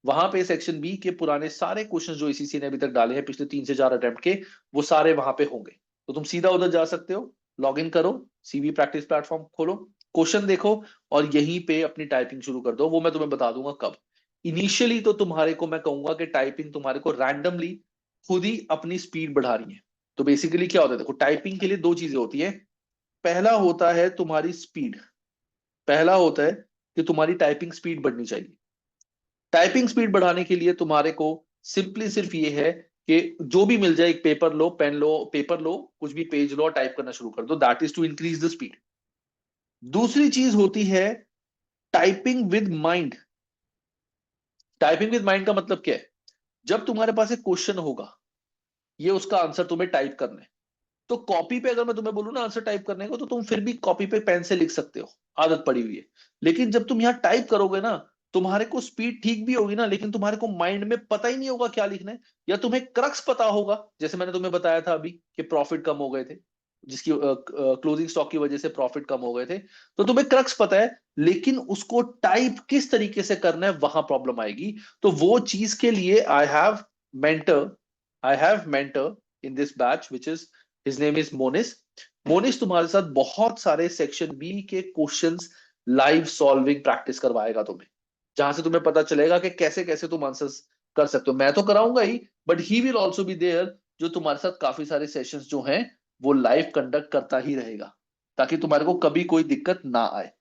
वहां पे सेक्शन बी के पुराने सारे क्वेश्चंस जो एसीसीए ने अभी तक डाले हैं पिछले 3 से 4 अटेम्प्ट के, वो सारे वहां पे होंगे। तो तुम सीधा उधर जा सकते हो, लॉग इन करो, सीबी प्रैक्टिस प्लेटफॉर्म खोलो, क्वेश्चन देखो, और यहीं पे अपनी टाइपिंग शुरू कर दो। वो मैं तुम्हें बता दूंगा कब। इनिशियली तो तुम्हारे को मैं कहूंगा कि टाइपिंग तुम्हारे को रैंडमली खुद ही अपनी स्पीड बढ़ा रही है। तो बेसिकली क्या होता है, देखो, टाइपिंग के लिए 2 चीजें होती है। पहला होता है तुम्हारी स्पीड, पहला होता है कि तुम्हारी टाइपिंग स्पीड बढ़नी चाहिए। टाइपिंग स्पीड बढ़ाने के लिए तुम्हारे को सिंपली सिर्फ ये है कि जो भी मिल जाए, एक पेपर लो, पेन लो, पेपर लो, कुछ भी पेज लो और टाइप करना शुरू कर दो, that is to increase the speed. दूसरी चीज होती है typing with mind. Typing with mind का मतलब क्या है? जब तुम्हारे पास एक क्वेश्चन होगा, ये उसका आंसर तुम्हें टाइप करना है, तो कॉपी पे अगर मैं तुम्हें बोलूं ना आंसर टाइप करने को, तो तुम फिर भी कॉपी पे पेन से लिख सकते हो, आदत पड़ी हुई है। लेकिन जब तुम यहाँ टाइप करोगे ना, तुम्हारे को स्पीड ठीक भी होगी ना, लेकिन तुम्हारे को माइंड में पता ही नहीं होगा क्या लिखना है। या तुम्हें क्रक्स पता होगा, जैसे मैंने तुम्हें बताया था अभी कि प्रॉफिट कम हो गए थे, जिसकी क्लोजिंग स्टॉक की वजह से प्रॉफिट कम हो गए थे, तो तुम्हें क्रक्स पता है, लेकिन उसको टाइप किस तरीके से करना है वहां प्रॉब्लम आएगी। तो वो चीज के लिए mentor I have mentor in this batch which is his name is Monis. Monish तुम्हारे साथ बहुत सारे सेक्शन बी के क्वेश्चंस लाइव सॉल्विंग प्रैक्टिस करवाएगा तुम्हें, जहां से तुम्हें पता चलेगा कि कैसे कैसे तुम आंसर्स कर सकते हो। मैं तो कराऊंगा ही, but he will also be there, जो तुम्हारे साथ काफी सारे सेशंस जो हैं वो लाइव कंडक्ट करता ही रहेगा, ताकि तुम्हारे को कभी कोई दिक्कत ना आए।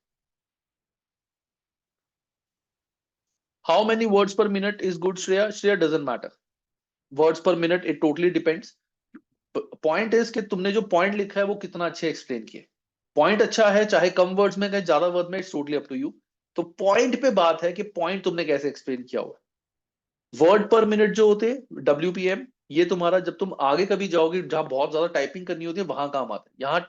हाउ मेनी वर्ड्स पर minute is good Shreya? Shreya doesn't matter, words पर minute it totally depends. Point is कि तुमने जो पॉइंट लिखा है वो कितना अच्छे एक्सप्लेन किया। पॉइंट अच्छा है, चाहे कम वर्ड्स में कहे ज्यादा वर्ड में, it's totally up to you. तो पॉइंट पे बात है कि पॉइंट तुमने कैसे एक्सप्लेन किया हुआ। वर्ड पर मिनट जो होते हैं WPM, ये तुम्हारा जब तुम आगे कभी जाओगे जहां बहुत ज्यादा टाइपिंग करनी होती है वहां काम आता है। यहाँ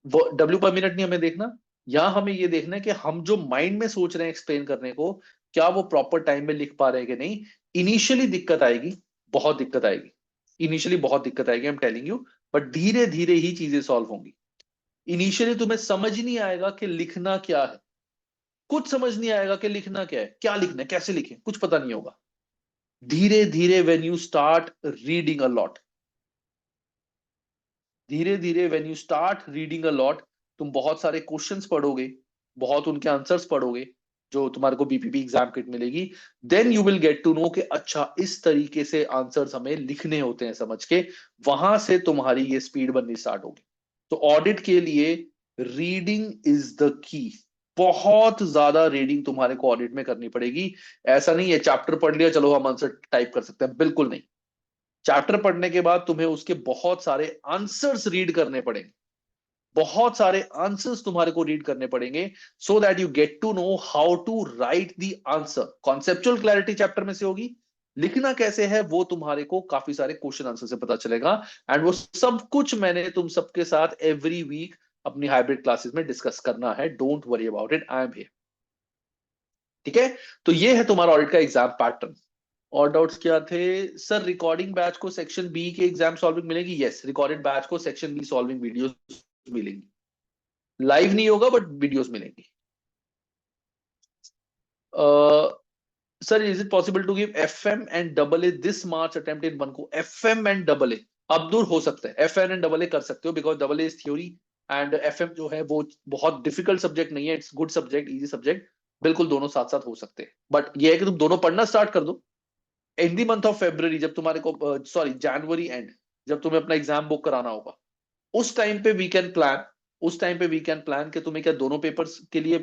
W पर मिनट नहीं हमें देखना, यहाँ हमें ये देखना है कि हम जो माइंड में सोच रहे हैं एक्सप्लेन करने को, क्या वो प्रॉपर टाइम में लिख पा रहे हैं कि नहीं। इनिशियली दिक्कत आएगी, बहुत दिक्कत आएगी, इनिशियली बहुत दिक्कत आएगी, I am telling you. But धीरे धीरे ही चीजें सॉल्व होंगी। इनिशियली तुम्हें समझ नहीं आएगा कि लिखना क्या है, कुछ समझ नहीं आएगा कि लिखना क्या है, क्या लिखना है, कैसे लिखें, कुछ पता नहीं होगा। धीरे धीरे when you start reading a lot, धीरे धीरे when you start reading a lot, तुम बहुत सारे क्वेश्चंस पढ़ोगे, बहुत उनके आंसर्स पढ़ोगे, जो तुम्हारे को BPP एग्जाम किट मिलेगी। Then you will get to know कि अच्छा इस तरीके से आंसर्स हमें लिखने होते हैं समझ के। वहां से तुम्हारी ये स्पीड बननी स्टार्ट होगी। तो ऑडिट के लिए रीडिंग इज द की। बहुत ज्यादा रीडिंग तुम्हारे को ऑडिट में करनी पड़ेगी। ऐसा नहीं है चैप्टर पढ़ लिया चलो हम आंसर टाइप कर सकते हैं, बिल्कुल नहीं। चैप्टर पढ़ने के बाद तुम्हें उसके बहुत सारे आंसर्स रीड करने पड़ेंगे, बहुत सारे आंसर्स तुम्हारे को रीड करने पड़ेंगे, so that you get to know how to write the answer. Conceptual clarity chapter में से होगी, लिखना कैसे है वो तुम्हारे को काफी सारे क्वेश्चन आंसर से पता चलेगा। एंड वो सब कुछ मैंने तुम सबके साथ एवरी वीक अपनी हाइब्रिड क्लासेस में डिस्कस करना है। Don't worry about it, I am here. ठीक है, तो ये है तुम्हारा ऑडिट का एग्जाम पैटर्न। और डाउट्स क्या थे? सर रिकॉर्डिंग बैच को सेक्शन बी के एग्जाम सॉल्विंग मिलेगी? यस, रिकॉर्डेड बैच को सेक्शन बी सॉल्विंग वीडियोस मिलेंगी। लाइव नहीं होगा बट वीडियोस मिलेंगी। Sir is it possible to give FM and AA this March attempt in one को? FM and AA अब दूर हो सकता है, FN एंड AA कर सकते हो, because AA is theory and FM जो है वो बहुत डिफिकल्ट सब्जेक्ट नहीं है, it's good subject, easy subject. बिल्कुल दोनों साथ साथ हो सकते हैं, बट ये है कि तुम दोनों पढ़ना स्टार्ट कर दो। इन दी मंथ ऑफ फेब्रवरी जब तुम्हारे को, सॉरी जनवरी एंड, जब तुम्हें अपना एग्जाम बुक कराना होगा, उस टाइम पे वी कैन प्लान, उस टाइम पे वी कैन प्लान कि तुम्हें क्या दोनों पेपर्स के लिए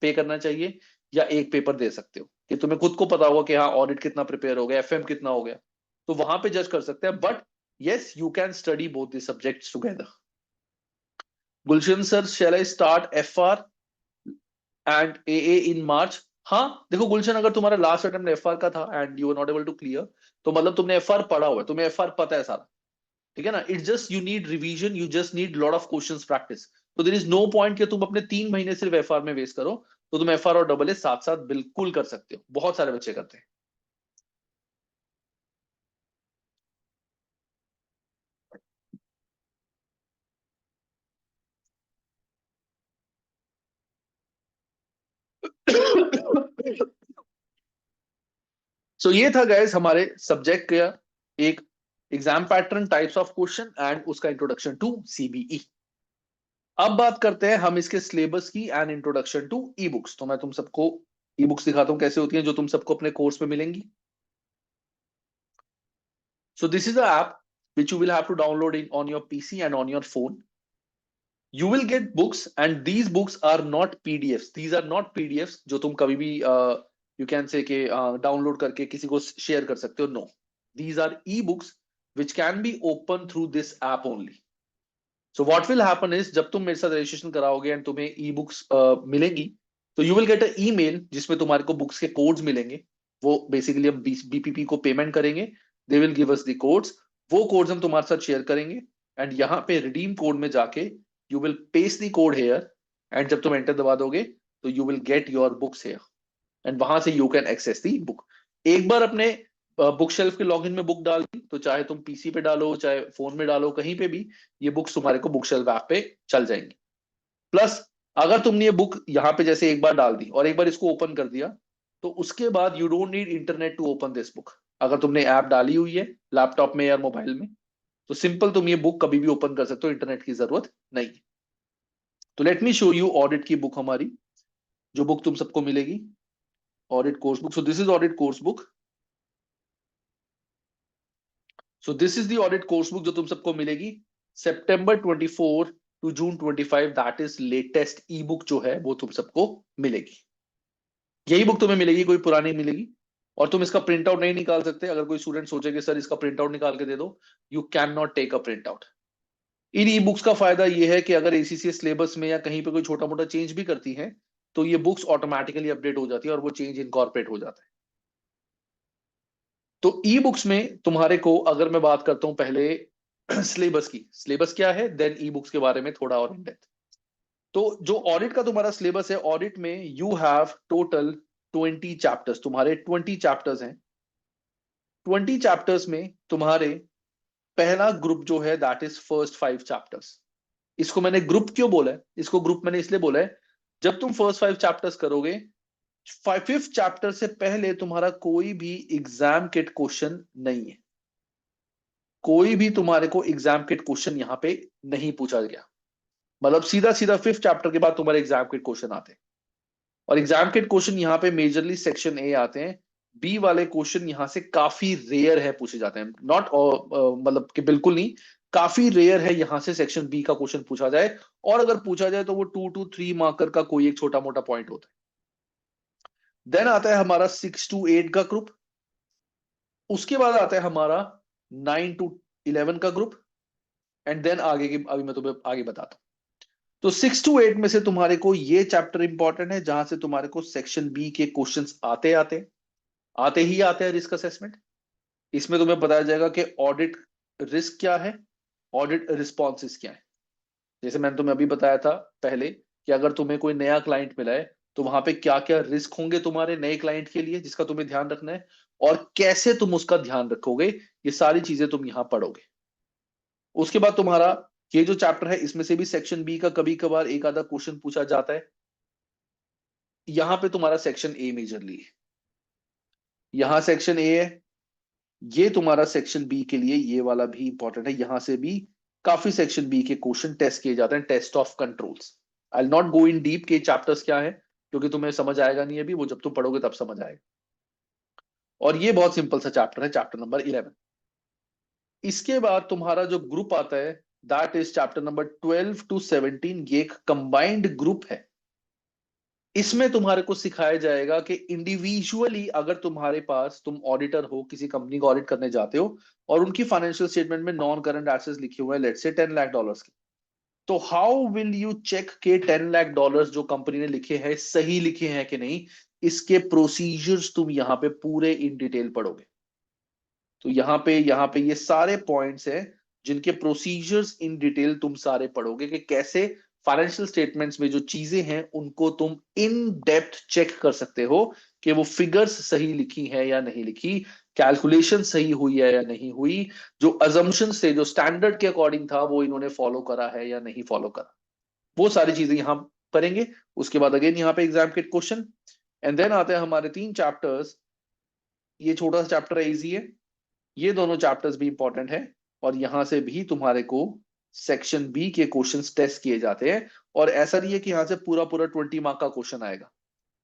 पे करना चाहिए या एक पेपर दे सकते हो, कि तुम्हें खुद को पता होगा कि हाँ ऑडिट कितना प्रिपेयर हो गया, FM कितना हो गया, तो वहां पे जज कर सकते हैं। But yes you can study both the subjects together. Gulshan sir shall I start FR and AA in March? हाँ देखो गुलशन, अगर तुम्हारा लास्ट अटेम्प्ट FR का था and you are not able to clear, तो मतलब तुमने FR पढ़ा हुआ है, तुम्हें FR पता है सारा। ठीक है ना, it's just you need revision, you just need lot of questions practice. तो देयर इज नो पॉइंट कि तुम अपने 3 महीने सिर्फ FR में वेस्ट करो। तो तुम FR और AA साथ साथ बिल्कुल कर सकते हो, बहुत सारे बच्चे करते हैं। सो ये था गाइस हमारे सब्जेक्ट का एक exam pattern, types of question and उसका इंट्रोडक्शन टू CBE। अब बात करते हैं हम इसके सिलेबस की and introduction to e books. तो मैं तुम सबको ई बुक्स दिखाता हूं कैसे होती हैं, जो तुम सबको अपने कोर्स में मिलेंगी। So this is the app which you will have to download in on your PC and on your phone. You will get books and these books are not PDFs. These are not PDFs जो तुम कभी भी you can say कि download करके किसी को share कर सकते हो. No, these are e-books which can be opened through this app only. So what will happen is जब तुम मेरे साथ रजिस्ट्रेशन कराओगे एंड तुम्हें ई बुक्स मिलेंगी, तो you will get a email जिसमें तुम्हारे को बुक्स के कोड्स मिलेंगे. वो बेसिकली हम बीपीपी को पेमेंट करेंगे, they will give us the codes, वो कोड्स हम तुम्हारे साथ शेयर करेंगे एंड यहाँ पे रिडीम कोड में जाके you will paste the code here and जब तुम एंटर दबा दोगे तो you will get your books here and वहां से you can access the book. एक बार अपने बुक शेल्फ के लॉगिन में बुक डाल दी तो चाहे तुम पीसी पे डालो चाहे फोन में डालो, कहीं पे भी ये बुक्स तुम्हारे को बुक शेल्फ ऐप पे चल जाएंगी. प्लस अगर तुमने ये बुक यहाँ पे जैसे एक बार डाल दी और एक बार इसको ओपन कर दिया तो उसके बाद you don't need internet to open this book. अगर तुमने ऐप डाली हुई है लैपटॉप में या मोबाइल में तो सिंपल तुम ये बुक कभी भी ओपन कर सकते हो, इंटरनेट की जरूरत नहीं है. तो let me show you audit की बुक हमारी, जो बुक तुम सबको मिलेगी, audit course book. So this is audit course book. So this is the audit course book जो तुम सबको मिलेगी September 24 to June 25. That is latest e book जो है वो तुम सबको मिलेगी. यही बुक तुम्हें मिलेगी, कोई पुरानी मिलेगी. और तुम इसका प्रिंट आउट नहीं निकाल सकते. अगर कोई स्टूडेंट सोचे कि सर इसका प्रिंट आउट निकाल के दे दो, you can not take a print out. इन ई बुक्स का फायदा यह है कि अगर एसीसीएस सिलेबस में या कहीं पे कोई छोटा मोटा चेंज भी करती है तो ये बुक्स ऑटोमेटिकली अपडेट हो जाती है और वो चेंज इनकॉर्पोरेट हो जाता है. तो ई बुक्स में तुम्हारे को अगर मैं बात करता हूं पहले सिलेबस की, सिलेबस क्या है, देन ई बुक्स के बारे में थोड़ा और इन डेप्थ. तो जो ऑडिट का तुम्हारा सिलेबस है, ऑडिट में यू हैव टोटल 20 चैप्टर्स. तुम्हारे 20 चैप्टर्स हैं. 20 चैप्टर्स में तुम्हारे पहला ग्रुप जो है दैट इज फर्स्ट 5 चैप्टर्स. इसको मैंने ग्रुप क्यों बोला है, इसको ग्रुप मैंने इसलिए बोला है जब तुम फर्स्ट 5 चैप्टर्स करोगे, 5th चैप्टर से पहले तुम्हारा कोई भी एग्जाम किट क्वेश्चन नहीं है. कोई भी तुम्हारे को एग्जाम किट क्वेश्चन यहां पे नहीं पूछा गया. मतलब सीधा सीधा 5th चैप्टर के बाद तुम्हारे एग्जाम किट क्वेश्चन आते हैं. और एग्जाम किट क्वेश्चन यहाँ पे मेजरली सेक्शन ए आते हैं. बी वाले क्वेश्चन यहाँ से काफी रेयर है पूछे जाते हैं. नॉट मतलब कि बिल्कुल नहीं, काफी रेयर है यहां से सेक्शन बी का क्वेश्चन पूछा जाए. और अगर पूछा जाए तो वो 2 to 3 मार्कर का कोई एक छोटा मोटा पॉइंट होता है. देन आता है हमारा 6 to 8 का ग्रुप. उसके बाद आता है हमारा 9 to 11 का ग्रुप. एंड देन आगे की अभी मैं तुम्हें आगे बताता हूं. तो 6 to 8 में से तुम्हारे को ये चैप्टर इंपॉर्टेंट है जहां से तुम्हारे को सेक्शन बी के क्वेश्चंस आते ही आते हैं. रिस्क असेसमेंट, इसमें तुम्हें बताया जाएगा कि ऑडिट रिस्क क्या है, ऑडिट रिस्पॉन्सेस क्या है. जैसे मैंने तुम्हें अभी बताया था पहले कि अगर तुम्हें कोई नया क्लाइंट मिला है तो वहां पे क्या क्या रिस्क होंगे तुम्हारे नए क्लाइंट के लिए जिसका तुम्हें ध्यान रखना है और कैसे तुम उसका ध्यान रखोगे, ये सारी चीजें तुम यहां पढ़ोगे. उसके बाद तुम्हारा ये जो चैप्टर है इसमें से भी सेक्शन बी का कभी कभार एक आधा क्वेश्चन पूछा जाता है. यहां पे तुम्हारा सेक्शन ए मेजरली है. यहां सेक्शन ए है, ये तुम्हारा सेक्शन बी के लिए ये वाला भी इंपॉर्टेंट है. यहां से भी काफी सेक्शन बी के क्वेश्चन टेस्ट किए जाते हैं, test of controls. I will not go in deep के चैप्टर्स क्या है क्योंकि तुम्हें समझ आएगा नहीं अभी, वो जब तुम पढ़ोगे तब समझ आएगा. और ये बहुत सिंपल सा चैप्टर है, चैप्टर नंबर 11. इसके बाद तुम्हारा जो ग्रुप आता है that is chapter number 12 to 17. ये एक कंबाइंड ग्रुप है. इसमें तुम्हारे को सिखाया जाएगा कि इंडिविजुअली अगर तुम्हारे पास, तुम ऑडिटर हो, किसी कंपनी को ऑडिट करने जाते हो और उनकी फाइनेंशियल स्टेटमेंट में नॉन करंट एसेट्स लिखे हुए हैं लेट्स से $10 लाख की, तो हाउ विल यू चेक के $10 लाख जो कंपनी ने लिखे हैं सही लिखे हैं कि नहीं. इसके प्रोसीजर्स तुम यहाँ पे पूरे इन डिटेल पढ़ोगे. तो यहाँ पे ये सारे पॉइंट्स हैं जिनके प्रोसीजर्स इन डिटेल तुम सारे पढ़ोगे कि कैसे फाइनेंशियल स्टेटमेंट्स में जो चीजें हैं उनको तुम इन डेप्थ चेक कर सकते हो कि वो फिगर्स सही लिखी हैं या नहीं लिखी, कैलकुलेशन सही हुई है या नहीं हुई, जो अजम्पशन से जो स्टैंडर्ड के अकॉर्डिंग था वो इन्होंने फॉलो करा है या नहीं फॉलो करा, वो सारी चीजें यहां करेंगे. उसके बाद अगेन यहाँ पे एग्जाम के क्वेश्चन. एंड देन आते हैं हमारे 3 चैप्टर्स. ये छोटा सा चैप्टर है, इजी है. ये दोनों चैप्टर्स भी इंपॉर्टेंट है और यहां से भी तुम्हारे को सेक्शन बी के क्वेश्चंस टेस्ट किए जाते हैं. और ऐसा नहीं है कि यहां से पूरा पूरा 20 मार्क का क्वेश्चन आएगा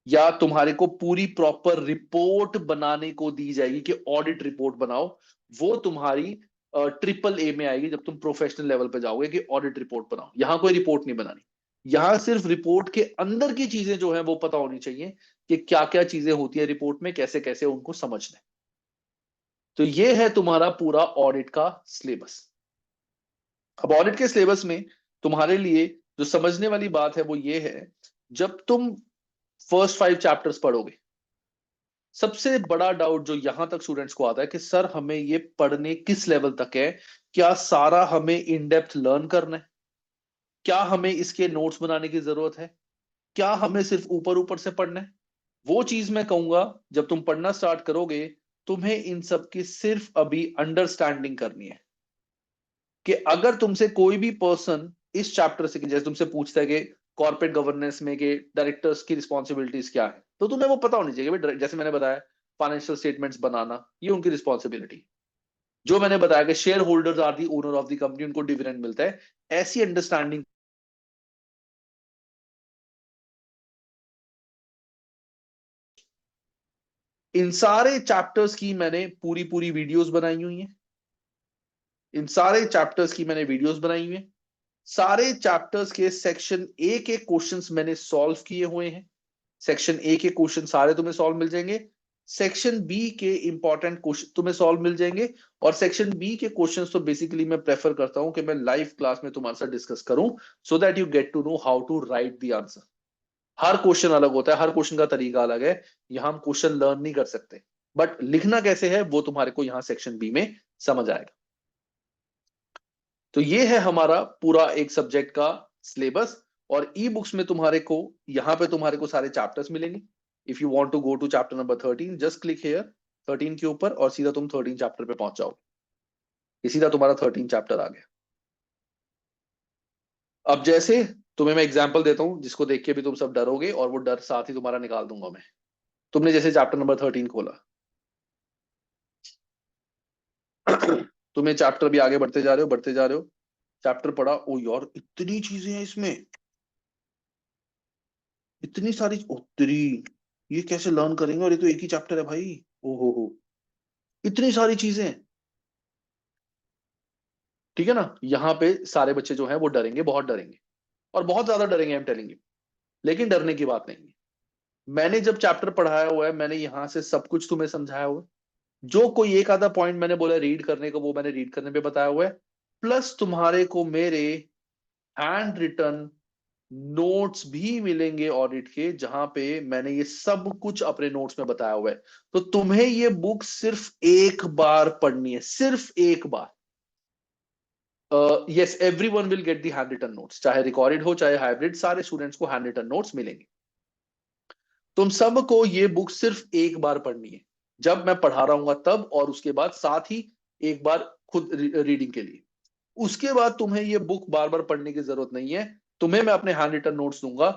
या तुम्हारे को पूरी प्रॉपर रिपोर्ट बनाने को दी जाएगी कि ऑडिट रिपोर्ट बनाओ. वो तुम्हारी ट्रिपल ए में आएगी जब तुम प्रोफेशनल लेवल पे जाओगे कि ऑडिट रिपोर्ट बनाओ। यहां कोई रिपोर्ट नहीं बनानी, यहां सिर्फ रिपोर्ट के अंदर की चीजें जो है वो पता होनी चाहिए कि क्या क्या चीजें होती है रिपोर्ट में, कैसे कैसे उनको समझना है। तो ये है तुम्हारा पूरा ऑडिट का सिलेबस। अब ऑडिट के सिलेबस में तुम्हारे लिए जो समझने वाली बात है वो ये है, जब तुम फर्स्ट 5 चैप्टर्स पढ़ोगे, सबसे बड़ा डाउट जो यहां तक स्टूडेंट्स को आता है कि सर हमें ये पढ़ने किस लेवल तक है, क्या सारा हमें इन डेप्थ लर्न करना है, क्या हमें इसके नोट्स बनाने की जरूरत है, क्या हमें सिर्फ ऊपर ऊपर से पढ़ना है। वो चीज मैं कहूंगा, जब तुम पढ़ना स्टार्ट करोगे तुम्हें इन सब की सिर्फ अभी अंडरस्टैंडिंग करनी है। कि अगर तुमसे कोई भी पर्सन इस चैप्टर से, जैसे तुमसे पूछता है कि कॉर्पोरेट गवर्नेंस में के डायरेक्टर्स की रिस्पॉन्सिबिलिटीज क्या है, तो तुम्हें वो पता होनी चाहिए भाई, जैसे मैंने बताया फाइनेंशियल स्टेटमेंट्स बनाना ये उनकी रिस्पॉन्सिबिलिटी। जो मैंने बताया कि share holders are the owner of the company, उनको डिविडेंड मिलता है, ऐसी अंडरस्टैंडिंग। इन सारे चैप्टर्स की मैंने पूरी पूरी वीडियोस बनाई हुई हैं, इन सारे चैप्टर्स की मैंने वीडियोस बनाई हुई हैं। सारे चैप्टर्स के सेक्शन ए के क्वेश्चंस मैंने सॉल्व किए हुए हैं। सेक्शन ए के क्वेश्चन सारे तुम्हें सॉल्व मिल जाएंगे, सेक्शन बी के इंपॉर्टेंट क्वेश्चन तुम्हें सॉल्व मिल जाएंगे। और सेक्शन बी के क्वेश्चंस तो बेसिकली मैं प्रेफर करता हूं कि मैं लाइव क्लास में तुम्हारे साथ डिस्कस करूं, so that you get to know how to write the answer. हर क्वेश्चन अलग होता है, हर क्वेश्चन का तरीका अलग है, यहां हम क्वेश्चन लर्न नहीं कर सकते, बट लिखना कैसे है वो तुम्हारे को यहां सेक्शन बी में समझ आएगा। तो ये है हमारा पूरा एक सब्जेक्ट का सिलेबस। और ई बुक्स में तुम्हारे को, यहां पे तुम्हारे को सारे चैप्टर्स मिलेंगे। If you want to go to chapter number 13, just click here 13 के ऊपर और सीधा तुम 13 चैप्टर पे पहुंच जाओगे। ये सीधा तुम्हारा 13 चैप्टर आ गया। अब जैसे तुम्हें मैं एग्जांपल देता हूं जिसको देख के भी तुम सब डरोगे, और वो डर साथ ही तुम्हारा निकाल दूंगा मैं। तुमने जैसे चैप्टर नंबर 13 खोला तुम्हें चैप्टर भी आगे बढ़ते जा रहे हो, बढ़ते जा रहे हो, चैप्टर पढ़ा, ओ यार इतनी चीजें हैं इसमें, इतनी सारी उत्तरी, ये कैसे लर्न करेंगे, और ये तो एक ही चैप्टर है भाई, ओ हो, इतनी सारी चीजें। ठीक है ना, यहाँ पे सारे बच्चे जो हैं वो डरेंगे, बहुत डरेंगे, और बहुत ज्यादा डरेंगे, आई एम टेलिंग यू। लेकिन डरने की बात नहीं है। मैंने जब चैप्टर पढ़ाया हुआ है, मैंने यहां से सब कुछ तुम्हें समझाया हुआ है। जो कोई एक आधा पॉइंट मैंने बोला रीड करने को, वो मैंने रीड करने पे बताया हुआ है। प्लस तुम्हारे को मेरे हैंड रिटन नोट्स भी मिलेंगे ऑडिट के, जहां पे मैंने ये सब कुछ अपने नोट्स में बताया हुआ है। तो तुम्हें ये बुक सिर्फ एक बार पढ़नी है, सिर्फ एक बार। Yes, everyone will get the hand written notes, चाहे रिकॉर्डेड हो चाहे हाइब्रिड, सारे स्टूडेंट्स को हैंड रिटन नोट्स मिलेंगे। तुम सबको ये बुक सिर्फ एक बार पढ़नी है, जब मैं पढ़ा रहा हूँ तब, और उसके बाद साथ ही एक बार खुद रीडिंग के लिए। उसके बाद तुम्हें ये बुक बार बार पढ़ने की जरूरत नहीं है। तुम्हें मैं अपने हैंड रिटन नोट्स दूंगा,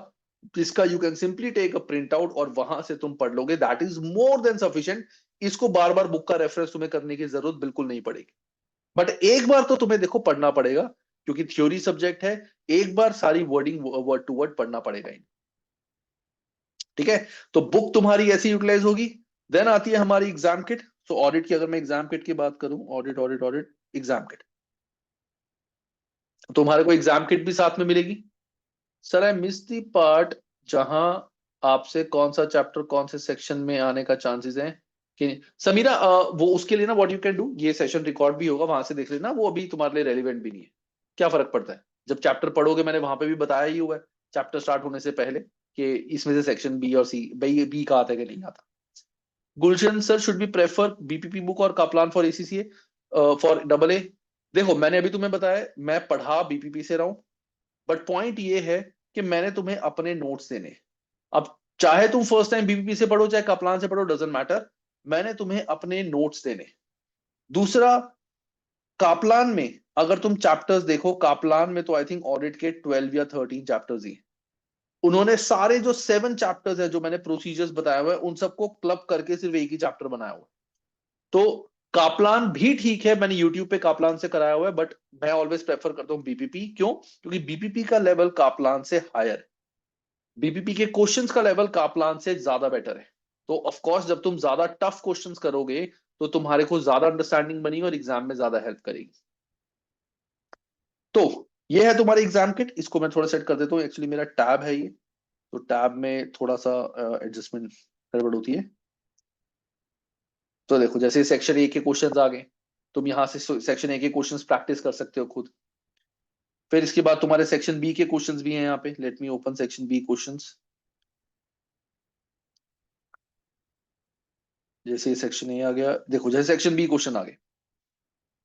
जिसका you can simply take a print out और वहां से तुम पढ़ लोगे, that is more than sufficient. इसको बार बार बुक का रेफरेंस तुम्हें करने की जरूरत बिल्कुल नहीं पड़ेगी। बट एक बार तो तुम्हें देखो पढ़ना पड़ेगा, क्योंकि थ्योरी सब्जेक्ट है। एक बार सारी वर्डिंग वर्ड टू वर्ड पढ़ना पड़ेगा। ठीक है, तो बुक तुम्हारी ऐसी यूटिलाइज होगी। देन आती है हमारी एग्जाम किट। तो ऑडिट की अगर मैं एग्जाम किट की बात करूं, audit audit audit exam kit, तुम्हारे को एग्जाम किट भी साथ में मिलेगी। Sir I miss the part जहां आपसे कौन सा चैप्टर कौन से सेक्शन में आने का चांसेस है कि नहीं? समीरा, वो उसके लिए ना व्हाट यू कैन डू, ये सेशन रिकॉर्ड भी होगा, वहां से देख लेना, वो अभी तुम्हारे लिए रेलिवेंट भी नहीं है। क्या फर्क पड़ता है, जब चैप्टर पढ़ोगे मैंने वहां पे भी बताया ही हुआ है चैप्टर स्टार्ट होने से पहले कि इसमें से सेक्शन बी और सी, बी बी का आता है कि नहीं आता। Gulshan sir, should be prefer BPP book और Kaplan for ACCA for double A. देखो मैंने अभी तुम्हें बताया मैं पढ़ा बीपीपी से रहा हूं, बट पॉइंट ये है कि मैंने तुम्हें अपने नोट्स देने हैं। अब चाहे तुम फर्स्ट टाइम बीपीपी से पढ़ो चाहे कपलान से पढ़ो, डजेंट मैटर, मैंने तुम्हें अपने नोट्स देने। दूसरा, कापलान में अगर तुम चैप्टर्स देखो, कापलान में तो आई थिंक ऑडिट के 12 या 13 चैप्टर्स ही। उन्होंने सारे जो 7 चैप्टर्स है जो मैंने प्रोसीजर्स बताया हुआ है, उन सबको क्लब करके सिर्फ एक ही चैप्टर बनाया हुआ है। तो कापलान भी ठीक है, मैंने यूट्यूब पे कापलान से कराया हुआ है, बट मैं ऑलवेज प्रेफर करता हूं बीपीपी। क्यों? क्योंकि बीपीपी का लेवल कापलान से हायर है, बीपीपी के क्वेश्चंस का लेवल कापलान से ज्यादा बेटर है। तो ऑफ कोर्स जब तुम ज्यादा टफ क्वेश्चंस करोगे तो तुम्हारे को ज्यादा अंडरस्टैंडिंग बनी और एग्जाम में ज्यादा हेल्प करेगी। तो ये है तुम्हारी एग्जाम किट। इसको मैं थोड़ा सेट कर देता हूँ, एक्चुअली मेरा टैब है ये, तो टैब में थोड़ा सा एडजस्टमेंट गड़बड़ होती है। तो देखो जैसे सेक्शन ए के क्वेश्चंस आ गए, तुम यहाँ से सेक्शन ए के क्वेश्चंस प्रैक्टिस कर सकते हो खुद। फिर इसके बाद तुम्हारे सेक्शन बी के क्वेश्चंस भी हैं यहाँ पे। Let me open section B questions. जैसे सेक्शन ए आ गया, देखो जैसे सेक्शन बी क्वेश्चन आ गए,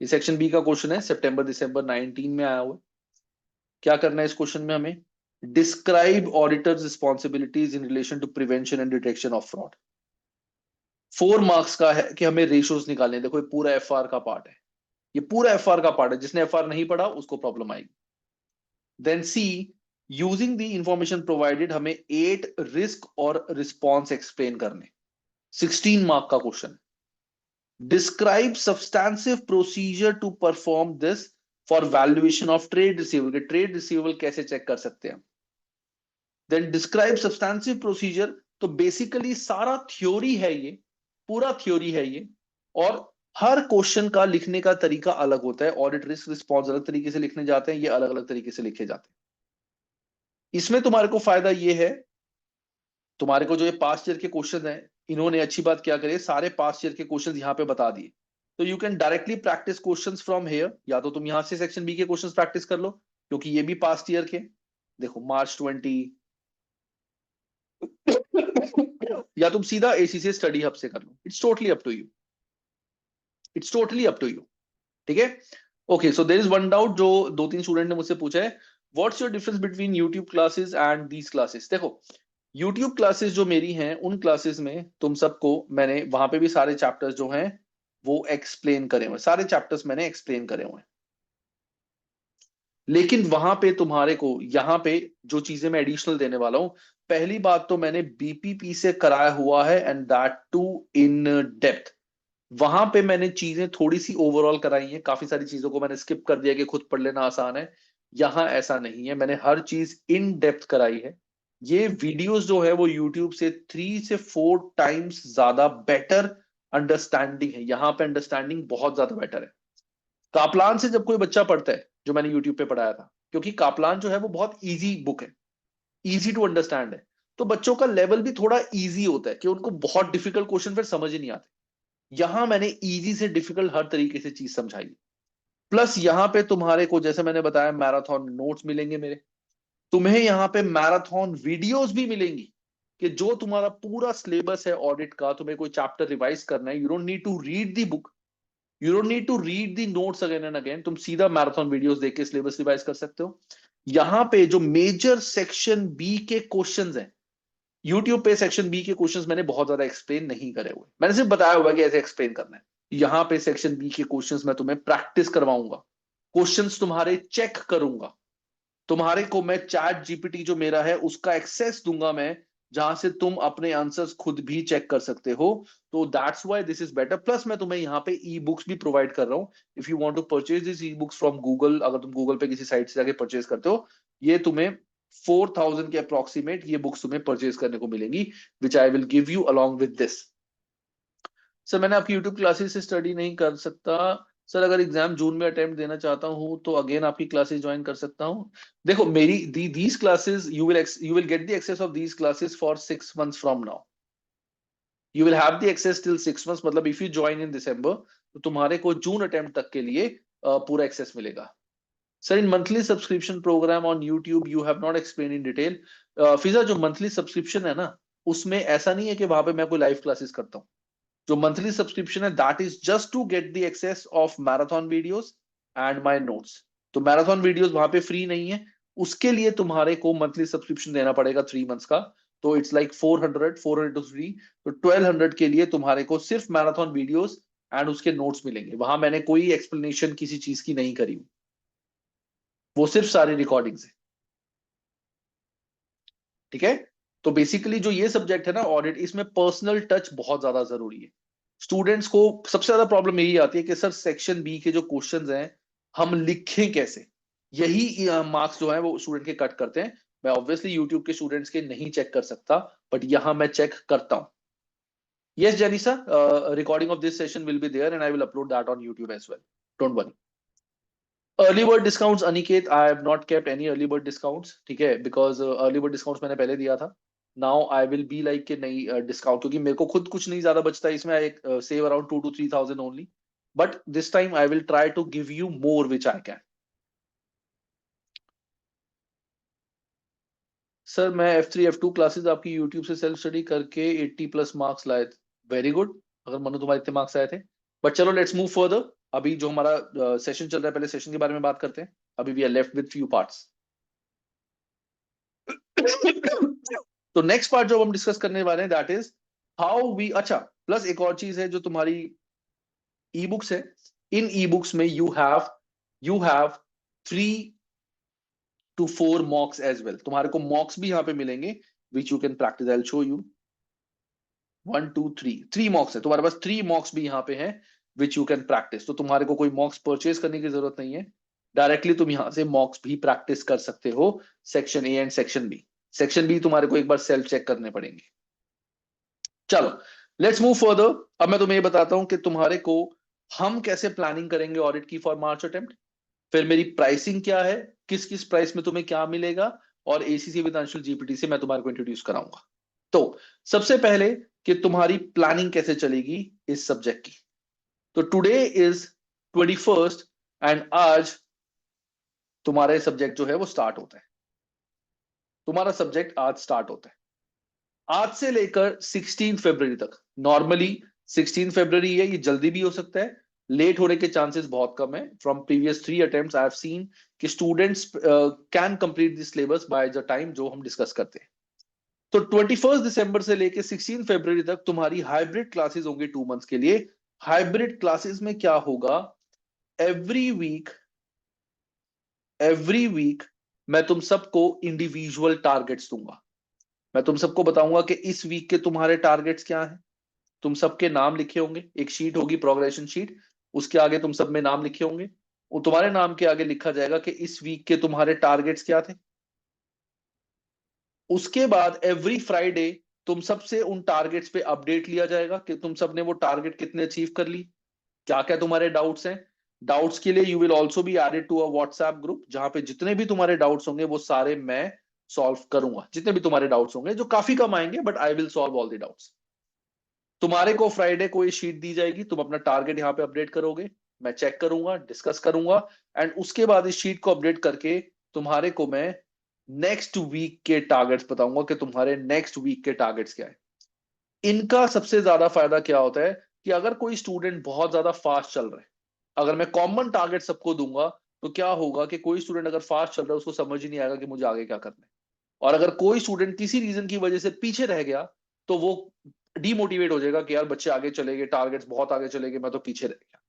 ये सेक्शन बी का क्वेश्चन है, सितंबर दिसंबर 19 में आया हुआ है। क्या करना है इस क्वेश्चन में हमें? Describe auditors responsibilities in relation to prevention and detection of fraud. 4 marks का है कि हमें रेशियोज निकालने हैं। देखो ये पूरा एफआर का पार्ट है, ये पूरा एफआर का पार्ट है। जिसने एफआर नहीं पढ़ा उसको प्रॉब्लम आएगी। Then C, using the information provided, हमें 8 रिस्क और रिस्पॉन्स एक्सप्लेन करने। 16 मार्क का question. Describe substantive procedure to perform this for valuation of trade receivable, के ट्रेड रिसीवेबल कैसे चेक कर सकते हैं। देन डिस्क्राइब सब्सटैंसिव प्रोसीजर, तो बेसिकली सारा थ्योरी है ये, पूरा थ्योरी है ये। और हर क्वेश्चन का लिखने का तरीका अलग होता है। ऑडिट रिस्क रिस्पॉन्स अलग तरीके से लिखने जाते हैं, ये अलग अलग तरीके से लिखे जाते हैं। इसमें तुम्हारे को फायदा ये है, तुम्हारे को जो ये पास्ट ईयर के क्वेश्चन है, इन्होंने अच्छी बात क्या करी, सारे पास्ट ईयर के क्वेश्चन यहाँ पे बता दिए। तो you can directly practice questions from here. या तो तुम यहां से सेक्शन बी के क्वेश्चंस प्रैक्टिस कर लो, क्योंकि ये भी पास्ट ईयर के। देखो मार्च 20, या तुम सीधा एसीसी स्टडी हब से कर लो। It's totally up to you, it's totally up to you. ठीक है। Okay, so there is one doubt जो 2-3 स्टूडेंट ने मुझसे पूछा है, what's your difference between YouTube classes and these classes. देखो यूट्यूब क्लासेस जो मेरी हैं, उन क्लासेस में तुम सबको मैंने वहां पे भी सारे चैप्टर्स जो हैं वो एक्सप्लेन करे हुए, सारे चैप्टर्स मैंने एक्सप्लेन करे हुए हैं। लेकिन वहां पे तुम्हारे को यहाँ पे जो चीजें मैं एडिशनल देने वाला हूं, पहली बात तो मैंने बीपीपी से कराया हुआ है, and that too in depth. वहां पे मैंने चीजें थोड़ी सी ओवरऑल कराई हैं, काफी सारी चीजों को मैंने स्किप कर दिया कि खुद पढ़ लेना आसान है। यहां ऐसा नहीं है, मैंने हर चीज इन डेप्थ कराई है। ये वीडियोस जो है वो यूट्यूब से 3 से 4 टाइम्स ज्यादा बेटर अंडरस्टैंडिंग है। यहाँ पे अंडरस्टैंडिंग बहुत ज्यादा बेटर है। कापलान से जब कोई बच्चा पढ़ता है, जो मैंने यूट्यूब पे पढ़ाया था, क्योंकि कापलान जो है वो बहुत इजी बुक है, इजी टू अंडरस्टैंड है, तो बच्चों का लेवल भी थोड़ा इजी होता है कि उनको बहुत डिफिकल्ट क्वेश्चन फिर समझ ही नहीं आते। यहां मैंने इजी से डिफिकल्ट हर तरीके से चीज समझाई। प्लस यहाँ पे तुम्हारे को जैसे मैंने बताया मैराथन नोट्स मिलेंगे मेरे, तुम्हें यहाँ पे मैराथन वीडियोस भी मिलेंगी, कि जो तुम्हारा पूरा सिलेबस है ऑडिट का, तुम्हें कोई चैप्टर रिवाइज करना है, you don't need to read the book, you don't need to read the notes again and again, तुम सीधा मैराथन वीडियोस देख के सिलेबस रिवाइज कर सकते हो। यहाँ पे जो मेजर सेक्शन बी के क्वेश्चंस हैं, यूट्यूब पे सेक्शन बी के क्वेश्चंस मैंने बहुत ज्यादा एक्सप्लेन नहीं करे हुए, मैंने सिर्फ बताया हुआ कि ऐसे एक्सप्लेन करना है। यहाँ पे सेक्शन बी के क्वेश्चंस मैं तुम्हें प्रैक्टिस करवाऊंगा, क्वेश्चंस तुम्हारे चेक करूंगा, तुम्हारे को मैं चैट जीपीटी जो मेरा है उसका एक्सेस दूंगा मैं, जहां से तुम अपने आंसर्स खुद भी चेक कर सकते हो। तो that's why this is better. Plus मैं तुम्हें यहाँ पे ई बुक्स भी प्रोवाइड कर रहा हूँ। If you want to purchase this e books from Google, अगर तुम गूगल पे किसी साइट से जाके परचेज करते हो, ये तुम्हें 4000 के अप्रोक्सीमेट ये बुक्स तुम्हें परचेज करने को मिलेंगी, which I will give you along with this. Sir मैंने आपकी यूट्यूब क्लासेस से स्टडी नहीं कर सकता। सर अगर एग्जाम जून में अटेम्प्ट देना चाहता हूँ तो अगेन आपकी क्लासेस ज्वाइन कर सकता हूँ। देखो मेरी these classes you will get the access of these classes for 6 months from now. You will have the access till 6 months, मतलब if you join in December तो तुम्हारे को जून अटेम्प्ट तक के लिए पूरा एक्सेस मिलेगा। Sir in monthly subscription programme on YouTube you have not explain in detail. Fiza जो मंथली सब्सक्रिप्शन है ना, उसमें ऐसा नहीं है कि वहां पे मैं कोई लाइव क्लासेस करता हूँ। जो मंथली सब्सक्रिप्शन है that is just to get the access of marathon videos and my notes. तो मैराथन वीडियोस वहां पे फ्री नहीं है, उसके लिए तुम्हारे को मंथली सब्सक्रिप्शन देना पड़ेगा 3 मंथ्स का। तो इट्स लाइक 400 टू फ्री, तो 1200 के लिए तुम्हारे को सिर्फ मैराथन वीडियोस एंड उसके नोट्स मिलेंगे। वहां मैंने कोई एक्सप्लेनेशन किसी चीज की नहीं करी, वो सिर्फ सारी रिकॉर्डिंग्स है। ठीक है। तो बेसिकली जो ये सब्जेक्ट है ना ऑडिट, इसमें पर्सनल टच बहुत ज्यादा जरूरी है। स्टूडेंट्स को सबसे ज्यादा प्रॉब्लम यही आती है कि सर सेक्शन बी के जो क्वेश्चंस हैं हम लिखें कैसे, यही मार्क्स जो है वो स्टूडेंट के कट करते हैं। मैं ऑब्वियसली यूट्यूब के स्टूडेंट्स के नहीं चेक कर सकता, बट यहां मैं चेक करता हूं। Yes, Janisa, recording of this session will be there and I will upload that on YouTube as well. Don't worry. Early bird discounts Aniket, I have not kept any early bird discounts, ठीक है, because early bird discounts मैंने पहले दिया था. Now I will be like कि नहीं discount, क्योंकि मेरे को खुद कुछ नहीं ज्यादा बचता है इसमें. I save around 2 to 3 thousand only, but this time I will try to give you more which I can. Sir मैं F3 F2 क्लासेस आपकी यूट्यूब से सेल्फ स्टडी करके 80+ मार्क्स लाए. वेरी गुड, अगर मनु तुम्हारे इतने मार्क्स आए थे. बट चलो लेट्स मूव फर्दर. अभी जो हमारा सेशन चल रहा है, पहले सेशन के बारे में बात करते हैं. अभी we are left with few parts. तो नेक्स्ट पार्ट जो हम डिस्कस करने वाले हैं दैट इज हाउ वी. अच्छा, प्लस एक और चीज है, जो तुम्हारी ई बुक्स है, इन ई बुक्स में you have 3 to 4 mocks as well. तुम्हारे को मॉक्स भी यहाँ पे मिलेंगे which you can practice. I will show you 1 2 3 mocks है तुम्हारे पास. 3 मॉक्स भी यहाँ पे हैं विच यू कैन प्रैक्टिस. तो तुम्हारे को कोई मॉक्स परचेज करने की जरूरत नहीं है, डायरेक्टली तुम यहाँ से मॉक्स भी प्रैक्टिस कर सकते हो. Section A and section B. Section B तुम्हारे को एक बार सेल्फ चेक करने पड़ेंगे. चलो लेट्स मूव फर्दर. अब मैं तुम्हें ये बताता हूं कि तुम्हारे को हम कैसे प्लानिंग करेंगे ऑडिट की फॉर मार्च अटेम्प्ट. फिर मेरी प्राइसिंग क्या है, किस किस प्राइस में तुम्हें क्या मिलेगा, और एसीसी विद अंशुल जीपीटी से मैं तुम्हारे को इंट्रोड्यूस कराऊंगा. तो सबसे पहले कि तुम्हारी प्लानिंग कैसे चलेगी इस सब्जेक्ट की. तो टुडे इज 21st एंड आज तुम्हारे सब्जेक्ट जो है वो स्टार्ट होता है. तुम्हारा सब्जेक्ट आज स्टार्ट होता है. आज से लेकर 16 फरवरी तक. नॉर्मली 16 फरवरी है, ये जल्दी भी हो सकता है, लेट होने के चांसेस बहुत कम है. From previous 3 attempts I have seen कि students can complete this syllabus by the time जो हम डिस्कस करते हैं. तो 21 दिसंबर से लेकर 16 फरवरी तक तुम्हारी हाइब्रिड क्लासेस होंगी 2 मंथ्स के लिए. हाइब्रिड क्लासेस में क्या होगा, एवरी वीक मैं तुम सबको इंडिविजुअल टारगेट्स दूंगा. मैं तुम सबको बताऊंगा कि इस वीक के तुम्हारे टारगेट्स क्या हैं. तुम सबके नाम लिखे होंगे, एक शीट होगी प्रोग्रेशन शीट, उसके आगे तुम सब में नाम लिखे होंगे. वो तुम्हारे नाम के आगे लिखा जाएगा कि इस वीक के तुम्हारे टारगेट्स क्या थे. उसके बाद एवरी फ्राइडे तुम सबसे उन टारगेट्स पे अपडेट लिया जाएगा कि तुम सब ने वो टारगेट कितने अचीव कर ली, क्या क्या तुम्हारे डाउट्स हैं. डाउट्स के लिए you will also be added to a WhatsApp group, जहां पे जितने भी तुम्हारे डाउट्स होंगे वो सारे मैं सॉल्व करूंगा. जितने भी तुम्हारे डाउट्स होंगे, जो काफी कम आएंगे, but I will solve all the doubts. तुम्हारे को फ्राइडे को ये शीट दी जाएगी, तुम अपना टारगेट यहाँ पे अपडेट करोगे, मैं चेक करूंगा, डिस्कस करूंगा, एंड उसके बाद इस शीट को अपडेट करके तुम्हारे को मैं नेक्स्ट वीक के टारगेट्स बताऊंगा कि तुम्हारे नेक्स्ट वीक के टारगेट्स क्या है. इनका सबसे ज्यादा फायदा क्या होता है कि अगर कोई स्टूडेंट बहुत ज्यादा फास्ट चल रहा है, अगर मैं कॉमन टारगेट सबको दूंगा, तो क्या होगा कि कोई स्टूडेंट अगर फास्ट चल रहा है उसको समझ ही नहीं आएगा कि मुझे आगे क्या करना है. और अगर कोई स्टूडेंट किसी रीजन की वजह से पीछे रह गया, तो वो डीमोटिवेट हो जाएगा कि यार बच्चे आगे चले गए, टारगेट्स बहुत आगे चले गए, मैं तो पीछे रह गया.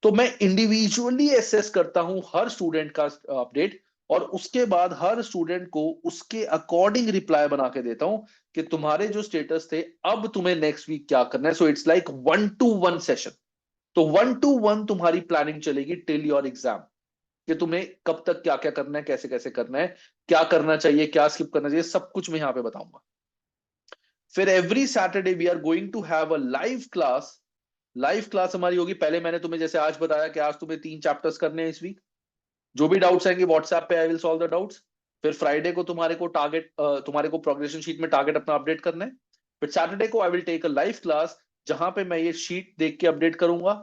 तो मैं इंडिविजुअली एसेस करता हूं हर स्टूडेंट का अपडेट, और उसके बाद हर स्टूडेंट को उसके अकॉर्डिंग रिप्लाई बना के देता हूं कि तुम्हारे जो स्टेटस थे, अब तुम्हें नेक्स्ट वीक क्या करना है. So it's like 1-to-1 session. तो 1-to-1 तुम्हारी प्लानिंग चलेगी टिल योर एग्जाम, कि तुम्हें कब तक क्या क्या करना है, कैसे कैसे करना है, क्या करना चाहिए, क्या स्किप करना चाहिए, सब कुछ मैं यहां पे बताऊंगा. फिर every Saturday we are going to have a live class. Live class हमारी होगी, पहले मैंने तुम्हें जैसे आज बताया कि आज तुम्हें 3 चैप्टर्स करने हैं इस वीक. जो भी डाउट्स आएंगे व्हाट्सएप पे I will solve the doubts. फिर फ्राइडे को तुम्हारे को टारगेट, तुम्हारे को प्रोग्रेशन शीट में टारगेट अपना अपडेट करना है. फिर सैटरडे को I will take a live class, जहां पे मैं ये शीट देख के अपडेट करूंगा.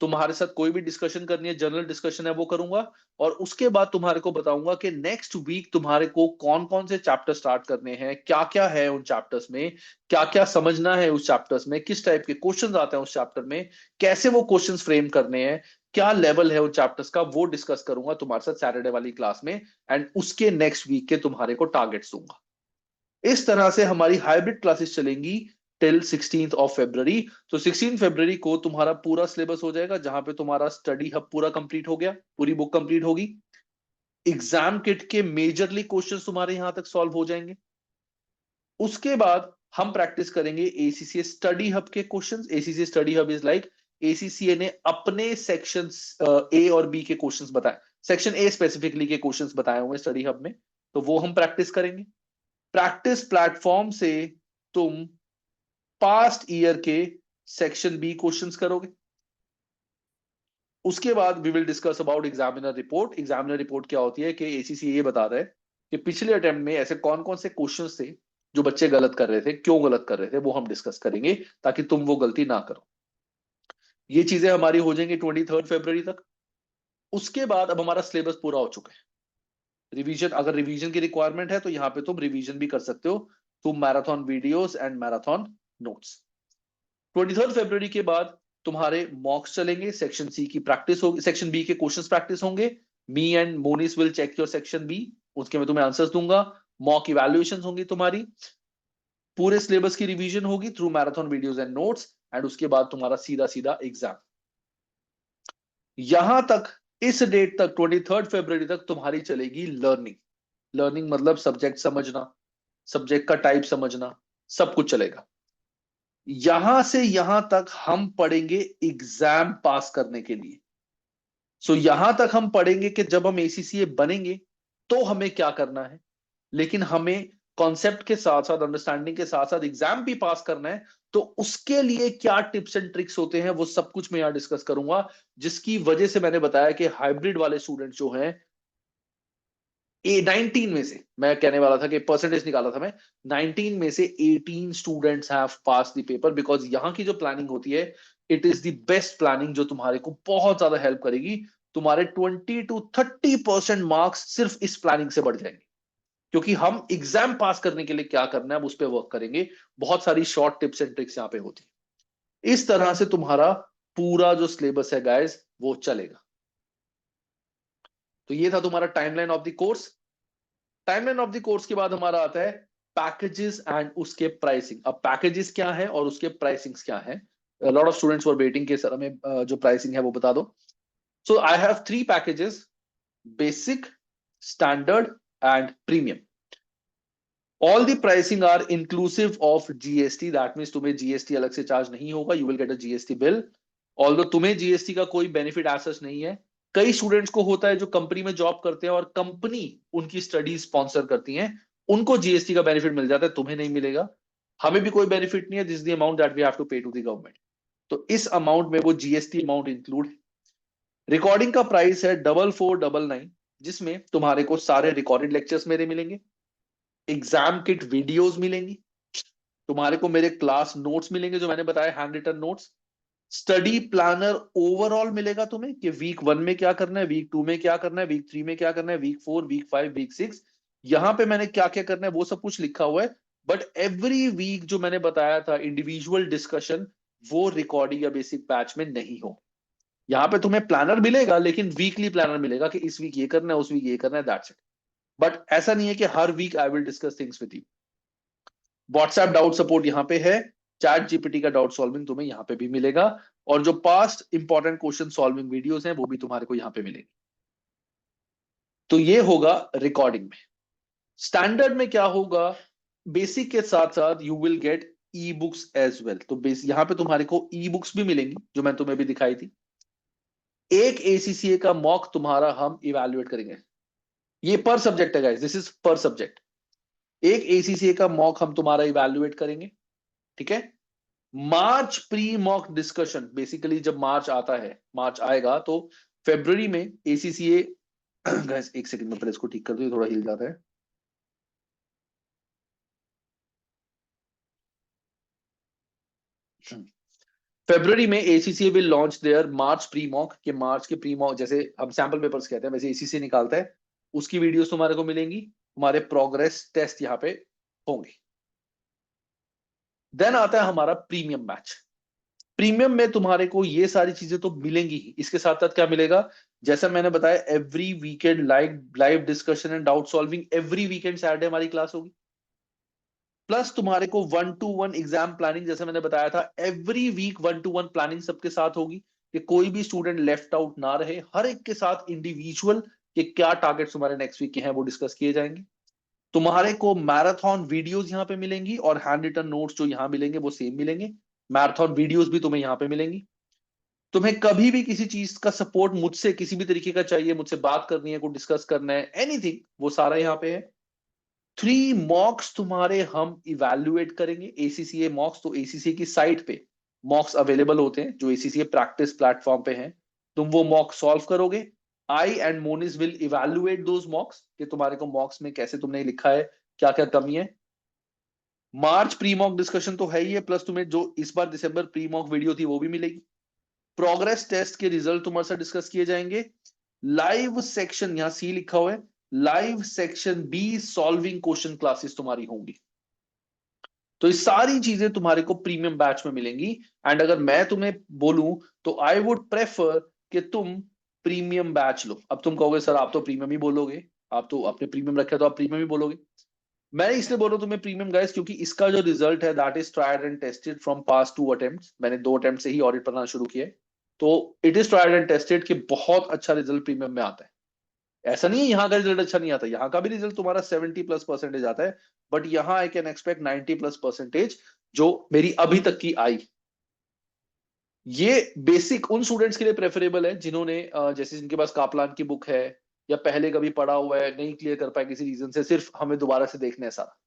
तुम्हारे साथ कोई भी डिस्कशन करनी है, जनरल डिस्कशन है, वो करूंगा. और उसके बाद तुम्हारे को बताऊंगा कि नेक्स्ट वीक तुम्हारे को कौन कौन से चैप्टर स्टार्ट करने हैं, क्या क्या है उन चैप्टर्स में, क्या क्या समझना है उस चैप्टर्स में, किस टाइप के क्वेश्चंस आते हैं उस चैप्टर में, कैसे वो क्वेश्चंस फ्रेम करने हैं, क्या लेवल है उन चैप्टर्स का, वो डिस्कस करूंगा तुम्हारे साथ सैटरडे वाली क्लास में. एंड उसके नेक्स्ट वीक के तुम्हारे को टारगेट्स दूंगा. इस तरह से हमारी हाइब्रिड क्लासेस चलेंगी टिल 16th ऑफ फरवरी. तो 16 फरवरी को तुम्हारा पूरा सिलेबस हो जाएगा, जहां पे तुम्हारा स्टडी हब पूरा कंप्लीट हो गया, पूरी बुक कंप्लीट होगी. एग्जाम किट के मेजरली क्वेश्चंस तुम्हारे यहां तक सॉल्व हो जाएंगे. उसके बाद हम प्रैक्टिस करेंगे एसीसीए स्टडी हब के questions. ACCA study hub is like ACCA ने अपने सेक्शन ए और बी के क्वेश्चंस बताए, सेक्शन ए स्पेसिफिकली के क्वेश्चंस बताए हुए स्टडी हब में, तो वो हम प्रैक्टिस करेंगे. प्रैक्टिस प्लेटफॉर्म से तुम पास्ट ईयर के सेक्शन बी क्वेश्चंस करोगे। उसके बाद we will discuss about examiner report. Examiner report क्या होती है कि एसीसी ये बता रहा है कि पिछले अटेम्प्ट में ऐसे कौन कौन से क्वेश्चंस थे जो बच्चे गलत कर रहे थे, क्यों गलत कर रहे थे, वो हम डिस्कस करेंगे ताकि तुम वो गलती ना करो। ये चीजें हमारी हो जाएंगी 23 फरवरी तक। उसके बाद अब हमारा सिलेबस पूरा हो चुका है। रिवीजन, अगर रिवीजन की रिक्वायरमेंट है तो यहाँ पे तुम रिवीजन भी कर सकते हो through marathon videos and marathon notes. 23 फरवरी के बाद तुम्हारे मॉक्स चलेंगे, सेक्शन सी की प्रैक्टिस होगी, सेक्शन बी के क्वेश्चंस प्रैक्टिस होंगे। Me and Monis will check your section B, उसके मैं तुम्हें आंसर्स दूंगा। मॉक इवैल्यूएशंस होंगी तुम्हारी, पूरे सिलेबस की रिवीजन होगी through marathon videos and notes, and उसके बाद तुम्हारा सीधा सीधा एग्जाम। यहां तक, इस डेट तक 23 फरवरी तक तुम्हारी चलेगी लर्निंग। लर्निंग मतलब सब्जेक्ट समझना, सब्जेक्ट का टाइप समझना, सब कुछ चलेगा। यहां से यहां तक हम पढ़ेंगे एग्जाम पास करने के लिए। सो यहां तक हम पढ़ेंगे कि जब हम एसीसीए बनेंगे तो हमें क्या करना है, लेकिन हमें कॉन्सेप्ट के साथ साथ, अंडरस्टैंडिंग के साथ साथ एग्जाम भी पास करना है। तो उसके लिए क्या टिप्स एंड ट्रिक्स होते हैं वो सब कुछ मैं यहां डिस्कस करूंगा, जिसकी वजह से मैंने बताया कि हाइब्रिड वाले स्टूडेंट जो हैं, ए 19 में से, मैं कहने वाला था कि परसेंटेज निकाला था मैं, 19 में से 18 students have pass the paper, because यहाँ की जो प्लानिंग होती है, it is the best planning जो तुम्हारे को बहुत ज्यादा हेल्प करेगी। तुम्हारे 20 to 30% मार्क्स सिर्फ इस प्लानिंग से बढ़ जाएंगे, क्योंकि हम एग्जाम पास करने के लिए क्या करना है उस पर वर्क करेंगे। बहुत सारी शॉर्ट टिप्स एंड ट्रिक्स यहाँ पे होती है। इस तरह से तुम्हारा पूरा जो सिलेबस है गाइस वो चलेगा। तो ये था तुम्हारा timeline of the course. Timeline of the course के बाद हमारा आता है पैकेजेस एंड उसके प्राइसिंग। अब पैकेजेस क्या है और उसके प्राइसिंग्स क्या है। Lot of students were waiting के सर हमें जो प्राइसिंग है वो बता दो। So I have 3 packages: basic, standard and premium. All the pricing are inclusive of GST, that means तुम्हें जीएसटी अलग से चार्ज नहीं होगा, you will get a GST bill. Although तुम्हें जीएसटी का कोई बेनिफिट एज नहीं है। कई स्टूडेंट्स को होता है जो कंपनी में जॉब करते हैं और कंपनी उनकी स्टडी स्पॉन्सर करती है, उनको जीएसटी का बेनिफिट मिल जाता है, तुम्हें नहीं मिलेगा। हमें भी कोई बेनिफिट नहीं है, this the amount that we have to pay to the government. तो इस अमाउंट में वो जीएसटी अमाउंट इंक्लूड है। रिकॉर्डिंग का प्राइस है 4499, जिसमें तुम्हारे को सारे रिकॉर्डेड लेक्चर्स मेरे मिलेंगे, एग्जाम किट वीडियोस मिलेंगी, तुम्हारे को मेरे क्लास नोट्स मिलेंगे जो मैंने बताया, hand written notes, study planner overall मिलेगा तुम्हें कि वीक 1 में क्या करना है, वीक 2 में क्या करना है, वीक 3 में क्या करना है, वीक 4, वीक 5, वीक 6, यहां पे मैंने क्या क्या करना है वो सब कुछ लिखा हुआ है। बट एवरी वीक जो मैंने बताया था इंडिविजुअल डिस्कशन, वो रिकॉर्डिंग या बेसिक बैच में नहीं हो। यहाँ पे तुम्हें प्लानर मिलेगा, लेकिन वीकली प्लानर मिलेगा कि इस वीक ये करना है, उस वीक ये करना है, दैट्स इट। बट ऐसा नहीं है कि हर week I will discuss things with you. WhatsApp doubt support यहाँ पे है, चैट जीपीटी का डाउट सॉल्विंग तुम्हें यहाँ पे भी मिलेगा, और जो past important question solving videos हैं वो भी तुम्हारे को यहाँ पे मिलेंगे। तो ये होगा रिकॉर्डिंग में। स्टैंडर्ड में क्या होगा, बेसिक के साथ साथ you will get e books as well. तो यहाँ पे तुम्हारे को ई बुक्स भी मिलेंगी जो मैं तुम्हें भी दिखाई थी। एक एसीसीए का मॉक तुम्हारा हम इवेल्युएट करेंगे, ये पर सब्जेक्ट है गाइस, दिस इज पर सब्जेक्ट। एक एसीसीए का मॉक हम तुम्हारा इवेल्युएट करेंगे, ठीक है। मार्च प्री मॉक डिस्कशन, बेसिकली जब मार्च आता है, मार्च आएगा तो फरवरी में एसीसीए गाइस, एक सेकंड में पहले इसको ठीक कर दो, थोड़ा हिल जाता है। फरवरी में ACCA will launch their March pre mock, के मार्च के प्री मॉक जैसे हम सैंपल पेपर्स कहते हैं वैसे एसीसीए निकालता है, उसकी वीडियोस तुम्हारे को मिलेंगी, तुम्हारे प्रोग्रेस टेस्ट यहाँ पे होंगे। देन आता है हमारा प्रीमियम बैच। प्रीमियम में तुम्हारे को ये सारी चीजें तो मिलेंगी ही, इसके साथ साथ क्या मिलेगा, जैसा मैंने बताया every weekend live live discussion and doubt solving, every weekend Saturday हमारी क्लास होगी। प्लस तुम्हारे को 1-to-1 एग्जाम प्लानिंग, जैसे मैंने बताया था एवरी वीक 1-to-1 प्लानिंग सबके साथ होगी, कि कोई भी स्टूडेंट लेफ्ट आउट ना रहे, हर एक के साथ इंडिविजुअल के क्या टारगेट्स तुम्हारे नेक्स्ट वीक के हैं वो डिस्कस किए जाएंगे। तुम्हारे को मैराथन वीडियोस यहाँ पे मिलेंगी, और हैंड रिटन नोट्स जो यहाँ मिलेंगे वो सेम मिलेंगे, मैराथन वीडियोस भी तुम्हें यहाँ पे मिलेंगी। तुम्हें कभी भी किसी चीज का सपोर्ट मुझसे किसी भी तरीके का चाहिए, मुझसे बात करनी है, कुछ डिस्कस करना है, एनीथिंग, वो सारा यहाँ पे है। 3 मॉक्स तुम्हारे हम इवैल्यूएट करेंगे, एसीसीए मॉक्स, तो एसीसीए की साइट पे मॉक्स अवेलेबल होते हैं जो एसीसी प्रैक्टिस प्लेटफॉर्म पे हैं। तुम वो मॉक सॉल्व करोगे, I and Monis will evaluate those mocks कि तुम्हारे को मॉक्स में कैसे तुमने लिखा है, क्या क्या कमी है। मार्च प्री मॉक डिस्कशन तो है ही है, प्लस तुम्हें जो इस बार दिसंबर प्री मॉक वीडियो थी वो भी मिलेगी। प्रोग्रेस टेस्ट के रिजल्ट तुम्हारे साथ डिस्कस किए जाएंगे। लाइव सेक्शन, यहां सी लिखा हुआ है, live section B solving question classes तुम्हारी होंगी। तो ये सारी चीजें तुम्हारे को प्रीमियम बैच में मिलेंगी। एंड अगर मैं तुम्हें बोलूं तो आई वुड प्रेफर कि तुम प्रीमियम बैच लो। अब तुम कहोगे सर आप तो प्रीमियम ही बोलोगे, आप तो अपने प्रीमियम रखे तो आप प्रीमियम ही बोलोगे। मैं इसलिए बोल रहा हूं तुम्हें प्रीमियम गाइस क्योंकि इसका जो रिजल्ट है that is tried and tested from past 2 attempts. मैंने 2 अटेम्प्ट से ही ऑडिट करना शुरू किया है, तो it is tried and tested कि बहुत अच्छा रिजल्ट प्रीमियम में आता है। ऐसा नहीं है यहाँ का रिजल्ट अच्छा नहीं आता, यहाँ का भी रिजल्ट तुम्हारा 70+ परसेंटेज आता है, बट यहाँ आई कैन एक्सपेक्ट 90+परसेंटेज जो मेरी अभी तक की आई। ये बेसिक उन स्टूडेंट्स के लिए प्रेफरेबल है जिन्होंने जैसे जिनके पास कापलान की बुक है या पहले कभी पढ़ा हुआ है, नहीं क्लियर कर पाए किसी रीजन से, सिर्फ हमें दोबारा से देखना है सारा।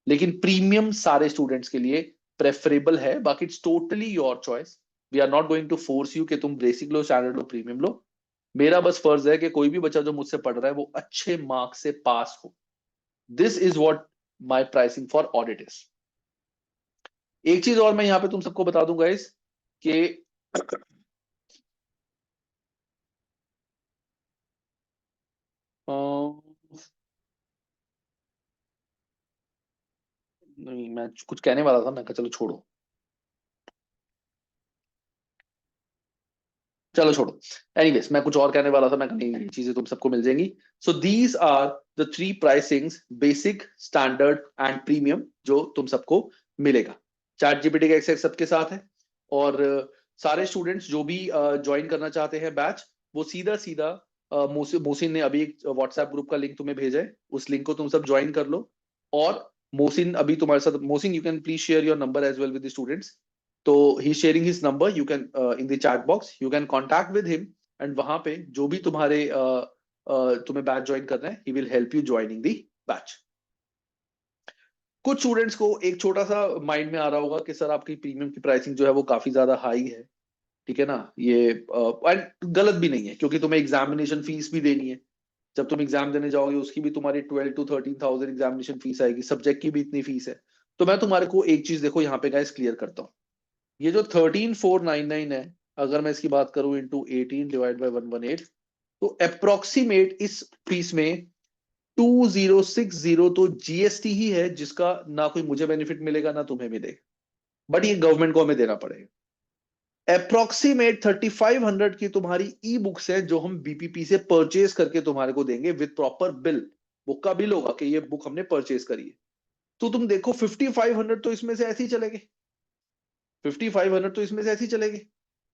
लेकिन प्रीमियम सारे स्टूडेंट्स के लिए प्रेफरेबल है, बाकी it's totally your choice. We are not going to force you कि तुम बेसिक लो, स्टैंडर्ड लो, प्रीमियम लो। मेरा बस फर्ज है कि कोई भी बच्चा जो मुझसे पढ़ रहा है वो अच्छे मार्क्स से पास हो। This is what my pricing for audit is. एक चीज और मैं यहाँ पे तुम सबको बता दूंगा इस कि नहीं मैं कुछ कहने वाला था, मैं कहा चलो छोड़ो, चलो छोड़ो। एनीवेज मैं कुछ और कहने वाला था, मैं कहा नहीं ये चीजें तुम सबको मिल जाएंगी। So these are the 3 pricings, basic, standard and premium, जो तुम सबको मिलेगा। चैट जीपीटी का एक्सेस सबके साथ है। और सारे स्टूडेंट्स जो भी ज्वाइन करना चाहते हैं बैच, वो सीधा सीधा मोहसिन ने अभी एक व्हाट्सएप ग्रुप का लिंक तुम्हें भेजा है, उस लिंक को तुम सब ज्वाइन कर लो। और मोहसिन अभी तुम्हारे साथ, Mohsin you can please share your number as well with the students. तो he sharing his number, you can in the chat box you can contact with him. And वहां पे जो भी तुम्हारे तुम्हें बैच ज्वाइन करना है, he will help you joining the batch. कुछ स्टूडेंट्स को एक छोटा सा माइंड में आ रहा होगा कि सर आपकी प्रीमियम की प्राइसिंग जो है वो काफी ज्यादा हाई है, ठीक है ना। ये and गलत भी नहीं है क्योंकि तुम्हें एग्जामिनेशन फीस भी देनी है। जब तुम एग्जाम देने जाओगे उसकी भी तुम्हारी 12 to 13 thousand एग्जामिनेशन फीस आएगी, सब्जेक्ट की भी इतनी फीस है। तो मैं तुम्हारे को एक चीज देखो यहाँ पे गाइस क्लियर करता हूँ। ये जो 13499 है, अगर मैं इसकी बात करूं इंटू 18 डिवाइड बाई 118, तो अप्रोक्सीमेट इस फीस में 2060 तो जीएसटी ही है, जिसका ना कोई मुझे बेनिफिट मिलेगा ना तुम्हें मिलेगा, बट ये गवर्नमेंट को हमें देना पड़ेगा। अप्रोक्सीमेट 3500 की तुम्हारी ई बुक्स है जो हम बीपीपी से परचेज करके तुम्हारे को देंगे विद प्रॉपर बिल। बुक का बिल होगा कि ये बुक हमने परचेज करी है। तो तुम देखो 5500 तो इसमें से ऐसे ही चलेंगे, 5500 तो इसमें से ऐसे ही चलेंगे।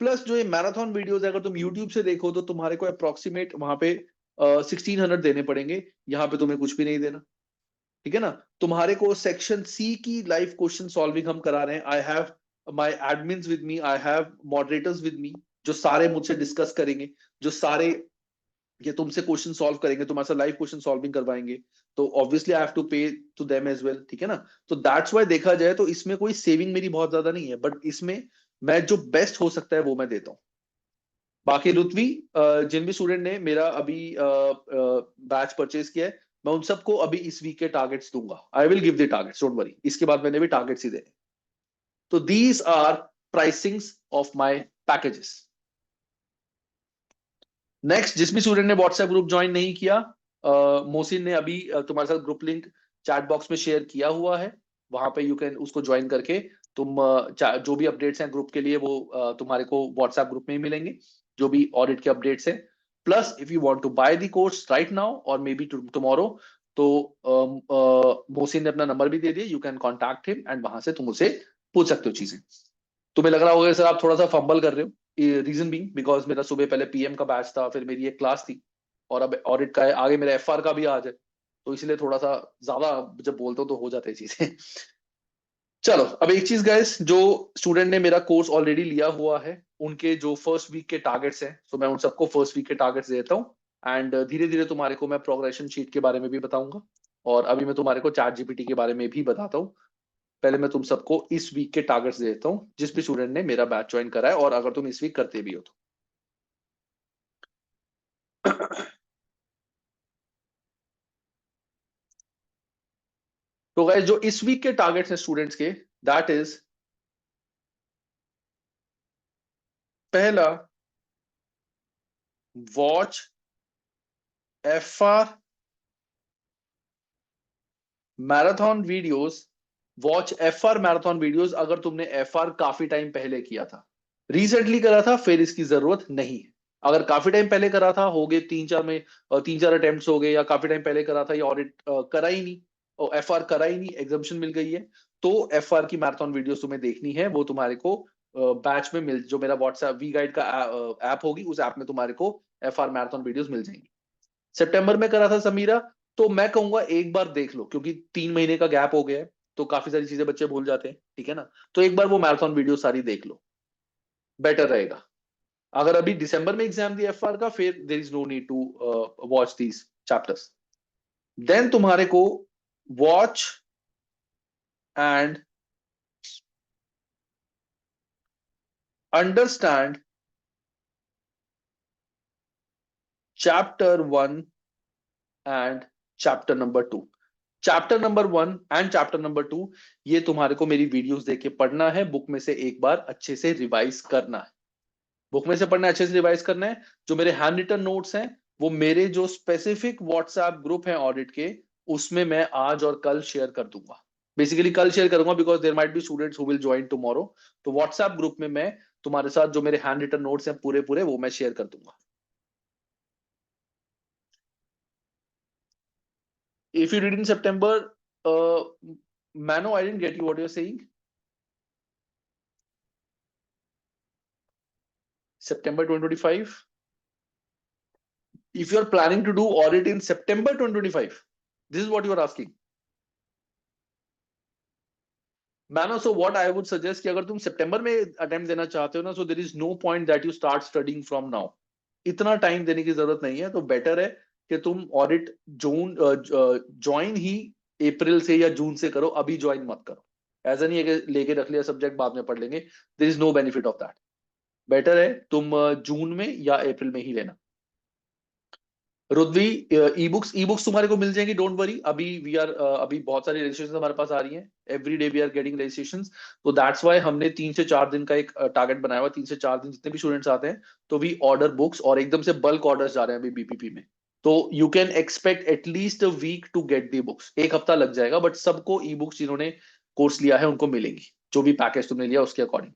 प्लस जो ये मैराथन वीडियोस है, अगर तुम यूट्यूब से देखो तो तुम्हारे को अप्रोक्सीमेट वहां पे 1600 देने पड़ेंगे, यहाँ पे तुम्हें कुछ भी नहीं देना, ठीक है ना। तुम्हारे को सेक्शन सी की लाइव क्वेश्चन सॉल्विंग हम करा रहे हैं। I have my admins with me, I have moderators with me, जो सारे मुझसे डिस्कस करेंगे, जो सारे ये तुमसे क्वेश्चन सॉल्व करेंगे, तुम्हारे साथ लाइव क्वेश्चन सॉल्विंग करवाएंगे। तो obviously I have to pay to them as well, ठीक है ना। तो दैट्स व्हाई देखा जाए तो इसमें कोई सेविंग मेरी बहुत ज्यादा नहीं है, बट इसमें मैं जो बेस्ट हो सकता है वो मैं देता हूँ। बाकी रुतवी, जिन भी स्टूडेंट ने मेरा अभी बैच परचेज किया है, मैं उन सबको अभी इस वीक के टारगेट्स दूंगा। I will give the targets, don't worry, इसके बाद मैंने भी टारगेट्स ही देने। तो these are pricings of my packages. Next, जिस भी स्टूडेंट ने व्हाट्सएप ग्रुप ज्वाइन नहीं किया, मोहसिन ने अभी तुम्हारे साथ ग्रुप लिंक चैट बॉक्स में शेयर किया हुआ है, वहां पे यू कैन उसको ज्वाइन करके तुम जो भी अपडेट्स हैं ग्रुप के लिए वो तुम्हारे को व्हाट्सएप ग्रुप में ही मिलेंगे, जो भी ऑडिट के अपडेट्स हैं। Plus if you want to buy the course right now और मे बी टुमारो, तो मोहसिन ने अपना नंबर भी दे दिया, you can contact him and वहां से तुम उसे पूछ सकते हो चीजें। तुम्हें लग रहा होगा सर आप थोड़ा सा फंबल कर रहे हो, रीजन बीइंग बिकॉज मेरा सुबह पहले पीएम का बैच था, फिर मेरी एक क्लास थी, और अब ऑडिट का है, आगे मेरा एफआर का भी आज है, तो इसलिए थोड़ा सा ज्यादा जब बोलते हो तो हो जाते हैं चीजें। चलो अब एक चीज गाइस, जो स्टूडेंट ने मेरा कोर्स ऑलरेडी लिया हुआ है उनके जो फर्स्ट वीक के टारगेट्स हैं, तो मैं उन सबको फर्स्ट वीक के टारगेट्स देता हूँ। एंड धीरे धीरे तुम्हारे को मैं प्रोग्रेशन शीट के बारे में भी बताऊंगा, और अभी मैं तुम्हारे को चैट जीपीटी के बारे में भी बताता हूँ। पहले मैं तुम सबको इस वीक के टारगेट्स देता हूँ, जिस भी स्टूडेंट ने मेरा बैच ज्वाइन करा है और अगर तुम इस वीक करते भी हो तो। तो गाइस जो इस वीक के टारगेट्स हैं स्टूडेंट्स के, दैट इज पहला, watch FR marathon videos. Watch FR marathon videos अगर तुमने एफआर काफी टाइम पहले किया था, रिसेंटली करा था, फिर इसकी जरूरत नहीं है। अगर काफी टाइम पहले करा था, हो गए 3-4 में, 3-4 अटेम्प्ट्स हो गए, या काफी टाइम पहले करा था, या ऑडिट करा ही नहीं और एफआर करा ही नहीं, एग्जाम्पशन मिल गई है, तो एफआर की मैराथन वीडियोस तुम्हें देखनी है। वो तुम्हारे को बैच में मिल, जो मेरा व्हाट्सएप वी गाइड का ऐप होगी, उस ऐप में तुम्हारे को एफआर मैराथन वीडियोस मिल जाएंगी। सितंबर में करा था समीरा, तो मैं कहूंगा एक बार देख लो, क्योंकि 3 महीने का गैप हो गया है, तो काफी सारी चीजें बच्चे भूल जाते हैं, ठीक है ना। तो एक बार वो मैराथन वीडियो सारी देख लो, बेटर रहेगा। अगर अभी दिसंबर में एग्जाम दिया एफआर का, फिर there is no need to watch these chapters. Then तुम्हारे को watch and understand chapter 1 and chapter number 2। Chapter number 1 and chapter number 2 ये तुम्हारे को मेरी वीडियोस देख के पढ़ना है, बुक में से एक बार अच्छे से रिवाइज करना है। बुक में से पढ़ना है, अच्छे से रिवाइज करना है। जो मेरे हैंड रिटन नोट्स हैं, वो मेरे जो स्पेसिफिक व्हाट्सएप ग्रुप है ऑडिट के, उसमें मैं आज और कल शेयर कर दूंगा। बेसिकली कल शेयर करूंगा, because there might be students who will join tomorrow. तो व्हाट्सएप ग्रुप में मैं तुम्हारे साथ जो मेरे हैंड रिटन नोट्स हैं पूरे पूरे, वो मैं शेयर कर दूंगा। If you read in September, Mano, I didn't get you what you're saying. September 2025. If you're planning to do audit in September 2025, this is what you are asking. Mano, so what I would suggest कि अगर तुम सितंबर में attempt देना चाहते हो ना, so there is no point that you start studying from now. इतना time देने की जरूरत नहीं है, तो बेटर है कि तुम ऑडिट जून ज्वाइन ही अप्रैल से या जून से करो, अभी ज्वाइन मत करो। ऐसा नहीं है कि लेके रख लिया सब्जेक्ट बाद में पढ़ लेंगे, there is no benefit of that. Better है तुम जून में या अप्रैल में ही लेना। रुद्वी, ई बुक्स तुम्हारे को मिल जाएंगी, डोंट वरी। अभी बहुत सारी रजिस्ट्रेशन हमारे पास आ रही हैं, every day we are getting registration. तो दैट्स वाई हमने 3 से 4 दिन का एक टारगेट बनाया हुआ, 3 से 4 दिन जितने भी स्टूडेंट्स आते हैं, तो वी ऑर्डर बुक्स, और एकदम से बल्क ऑर्डर्स जा रहे हैं अभी बीपीपी में। तो you can expect at least a week to get the books, एक हफ्ता लग जाएगा, बट सबको ई बुक्स जिन्होंने कोर्स लिया है उनको मिलेंगी, जो भी पैकेज तुमने लिया उसके अकॉर्डिंग।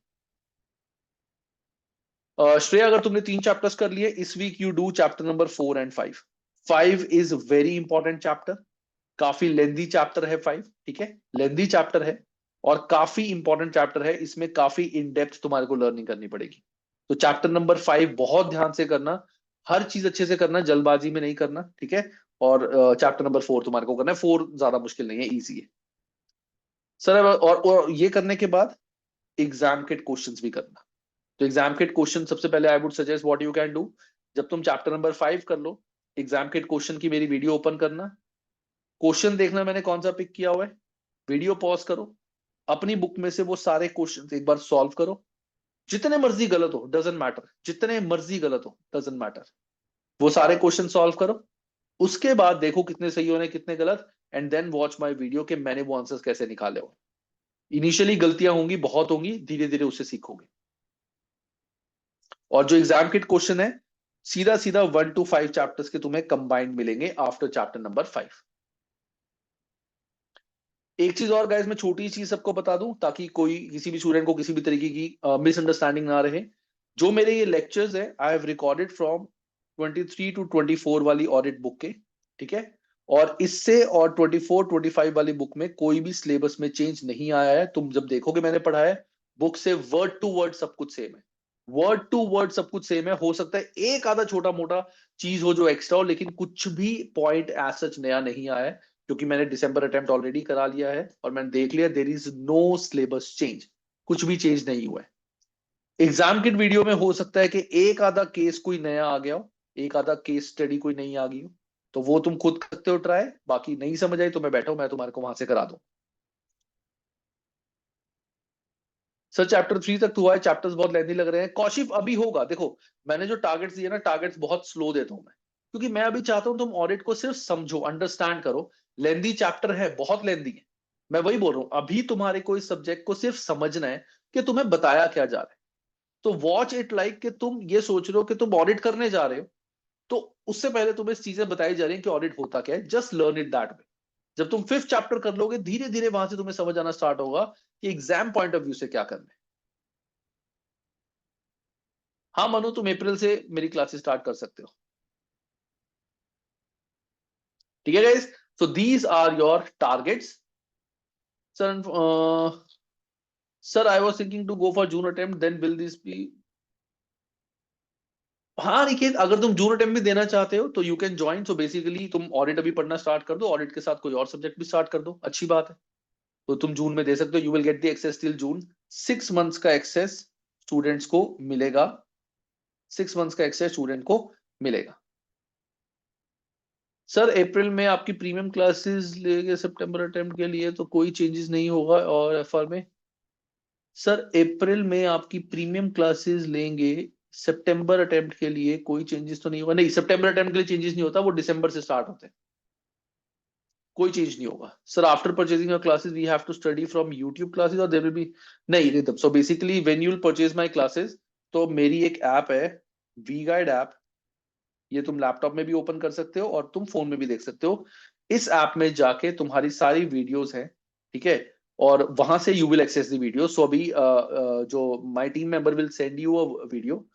श्रेया, अगर तुमने 3 चैप्टर्स कर लिए इस week, you do chapter number 4 and 5। 5 is very important chapter, काफी लेंदी चैप्टर है 5, ठीक है, लेंदी चैप्टर है और काफी इंपॉर्टेंट चैप्टर है। इसमें काफी इन डेप्थ तुम्हारे को लर्निंग करनी पड़ेगी। तो चैप्टर नंबर 5 बहुत ध्यान से करना, हर चीज अच्छे से करना, जल्दबाजी में नहीं करना, ठीक है। और चैप्टर नंबर 4 तुम्हारे को करना है, 4 ज्यादा मुश्किल नहीं है, इजी है सर। और ये करने के बाद एग्जाम के क्वेश्चंस भी करना। तो एग्जाम के क्वेश्चन सबसे पहले I would suggest what you can do, जब तुम चैप्टर नंबर 5 कर लो, एग्जाम के क्वेश्चन की मेरी वीडियो ओपन करना, क्वेश्चन देखना मैंने कौन सा पिक किया हुआ है, वीडियो पॉज करो, अपनी बुक में से वो सारे क्वेश्चन एक बार सॉल्व करो। जितने मर्जी गलत हो डजेंट मैटर, जितने मर्जी गलत हो डजेंट मैटर, वो सारे क्वेश्चन सॉल्व करो। उसके बाद देखो कितने सही होने कितने गलत, and then watch my video कि मैंने वो आंसर्स कैसे निकाले हो। इनिशियली गलतियां होंगी, बहुत होंगी, धीरे धीरे उससे सीखोगे। और जो एग्जाम किट क्वेश्चन है, सीधा सीधा 1 to 5 चैप्टर्स के तुम्हें कंबाइंड मिलेंगे आफ्टर चैप्टर नंबर 5। एक चीज और गाइस, मैं छोटी चीज सबको बता दूं, ताकि कोई किसी भी स्टूडेंट को किसी भी तरीके की मिसअंडरस्टैंडिंग ना रहे। जो मेरे ये लेक्चर्स है, I have recorded from 23 to 24 वाली ऑडिट बुक के, ठीक है। और इससे और 24-25 वाली बुक में कोई भी सिलेबस में चेंज नहीं आया है। तुम जब देखोगे मैंने पढ़ा है, बुक से वर्ड टू वर्ड सब कुछ सेम है, वर्ड टू वर्ड सब कुछ सेम है। हो सकता है एक आधा छोटा मोटा चीज हो जो एक्स्ट्रा हो, लेकिन कुछ भी पॉइंट एज सच नया नहीं आया है, क्योंकि मैंने दिसंबर अटेम्प्ट ऑलरेडी करा लिया है और मैंने देख लिया, there is no syllabus change, कुछ भी चेंज नहीं हुआ है। एग्जाम किट वीडियो में हो सकता है कि एक आधा केस कोई नया आ गया हो, एक आधा केस स्टडी कोई नई आ गई हो, तो वो तुम खुद करते हो ट्राई, बाकी नहीं समझ आई तो मैं बैठा हूं, मैं तुम्हारे को वहां से करा दूं। सर चैप्टर 3 तक तो हुआ है, चैप्टर्स बहुत लेंथी लग रहे हैं कौशिक, अभी होगा। देखो मैंने जो टारगेट्स दिए ना, टारगेट्स बहुत स्लो देता हूं मैं, क्योंकि मैं अभी चाहता हूं तुम ऑडिट को सिर्फ समझो, अंडरस्टैंड करो। लेंदी चैप्टर है, बहुत लेंदी है, मैं वही बोल रहा हूं। अभी तुम्हारे को इस सब्जेक्ट को सिर्फ समझना है कि तुम्हें बताया क्या जा रहा है। तो वॉच इट लाइक कि तुम ये सोच रहे हो कि तुम ऑडिट करने जा रहे हो, तो उससे पहले तुम्हें चीजें बताई जा रही हैं कि ऑडिट होता क्या है। Just learn it that way. जब तुम फिफ्थ चैप्टर कर लोगे, धीरे धीरे वहां से तुम्हें समझ आना स्टार्ट होगा कि एग्जाम पॉइंट ऑफ व्यू से क्या करना है। हाँ मनु, तुम अप्रैल से मेरी क्लासेस स्टार्ट कर सकते हो। ठीक है guys, so these are your targets. Sir sir I was thinking to go for June attempt, then will this be. हाँ देखिए, अगर तुम जून अटेम्प्ट भी देना चाहते हो तो you can join. So basically तुम ऑडिट अभी पढ़ना स्टार्ट कर दो, ऑडिट के साथ कोई और सब्जेक्ट भी स्टार्ट कर दो, अच्छी बात है। तो तुम जून में दे सकते हो। You will get the access till June. 6 months का एक्सेस स्टूडेंट्स को मिलेगा। 6 मंथ्स का एक्सेस स्टूडेंट को मिलेगा। सर अप्रैल में आपकी प्रीमियम क्लासेस लेंगे सितंबर अटेम्प्ट के लिए, तो कोई चेंजेस नहीं होगा। और एफआर में सर अप्रैल में आपकी प्रीमियम क्लासेस लेंगे सितंबर अटेम्प्ट के लिए, कोई चेंजेस तो नहीं होगा। नहीं, सितंबर अटेम्प्ट के लिए चेंजेस नहीं होता, वो दिसंबर से स्टार्ट होते हैं। कोई चेंज नहीं होगा sir. After purchasing your classes we have to study from YouTube classes, और देयर विल बी। नहीं rhythm, so basically when you will purchase my classes, तो मेरी एक ऐप है, वी गाइड ऐप। ये तुम लैपटॉप में भी ओपन कर सकते हो और तुम फोन में भी देख सकते हो। इस ऐप में जाके तुम्हारी सारी वीडियोस हैं, ठीक है, और वहां से you will access the video. So अभी जो my team member will send you a video.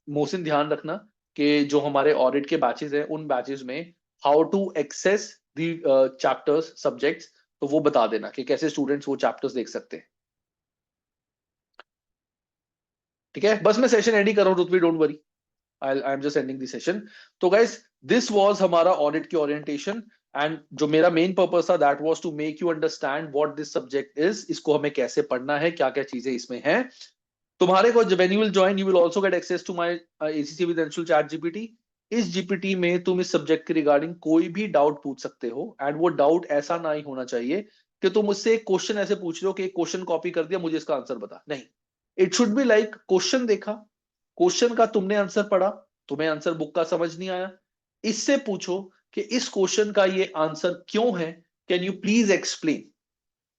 Mohsin ध्यान रखना कि जो हमारे ऑडिट के बैचेस हैं, उन बैचेस में how to access the chapters subjects, तो वो बता देना कि कैसे स्टूडेंट्स वो चैप्टर्स देख सकते हैं। ठीक है, बस मैं सेशन एंड ही कर रहा हूँ Rutvi, don't worry, I am just ending the session. तो गाइस, दिस वाज हमारा ऑडिट की ओरिएंटेशन। एंड जो मेरा मेन पर्पस था, that was to make you understand what this subject is, इसको हमें कैसे पढ़ना है, क्या क्या चीजें इसमें हैं। तुम्हारे को when you will join, you will also get access to my ACC with Anshul chat GPT. इस जीपीटी में तुम इस सब्जेक्ट के रिगार्डिंग कोई भी डाउट पूछ सकते हो, एंड वो डाउट ऐसा ना ही होना चाहिए कि तुम मुझसे एक क्वेश्चन ऐसे पूछ रहे हो कि एक क्वेश्चन कॉपी कर दिया, मुझे इसका आंसर बता। नहीं, it should be like question देखा, क्वेश्चन का तुमने आंसर पढ़ा, तुम्हें आंसर बुक का समझ नहीं आया, इससे पूछो कि इस क्वेश्चन का ये आंसर क्यों है, can you please explain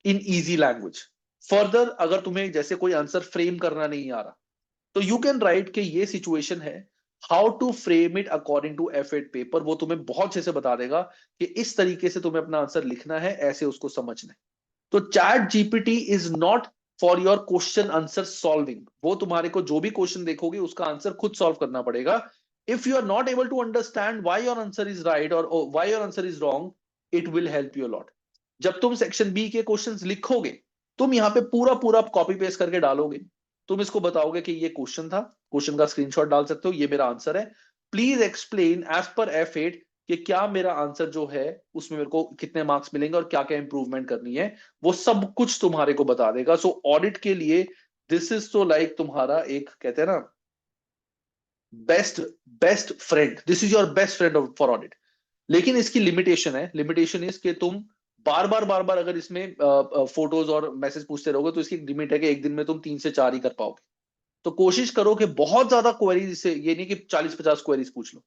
in easy language. Further अगर तुम्हें जैसे कोई आंसर फ्रेम करना नहीं आ रहा, तो यू कैन राइट कि ये सिचुएशन है, how to frame it according to F8 paper. वो तुम्हें बहुत अच्छे से बता देगा कि इस तरीके से तुम्हें अपना आंसर लिखना है, ऐसे उसको समझना है। तो chat GPT is not for your question answer solving. वो तुम्हारे को जो भी क्वेश्चन देखोगे उसका आंसर खुद सॉल्व करना पड़ेगा। If you are not able to understand why your answer is right और why your answer is wrong, it will help you lot. जब तुम सेक्शन बी के क्वेश्चंस लिखोगे, तुम यहाँ पे पूरा पूरा कॉपी पेस्ट करके डालोगे। तुम इसको बताओगे कि ये क्वेश्चन था, क्वेश्चन का स्क्रीनशॉट डाल सकते हो, ये मेरा आंसर है, please explain as per F8 कि क्या मेरा आंसर जो है उसमें मेरे को कितने मार्क्स मिलेंगे और क्या क्या इंप्रूवमेंट करनी है। वो सब कुछ तुम्हारे को बता देगा। सो ऑडिट के लिए दिस इज तो लाइक तुम्हारा एक, कहते हैं ना, best best friend, this is your best friend for audit. लेकिन इसकी लिमिटेशन है, लिमिटेशन इज कि तुम बार बार अगर इसमें फोटोज और मैसेज पूछते रहोगे, तो इसकी लिमिट है कि एक दिन में तुम 3 से 4 ही कर पाओगे। तो कोशिश करो कि बहुत ज्यादा क्वेरीज से, ये नहीं कि 40-50 क्वेरीज पूछ लो,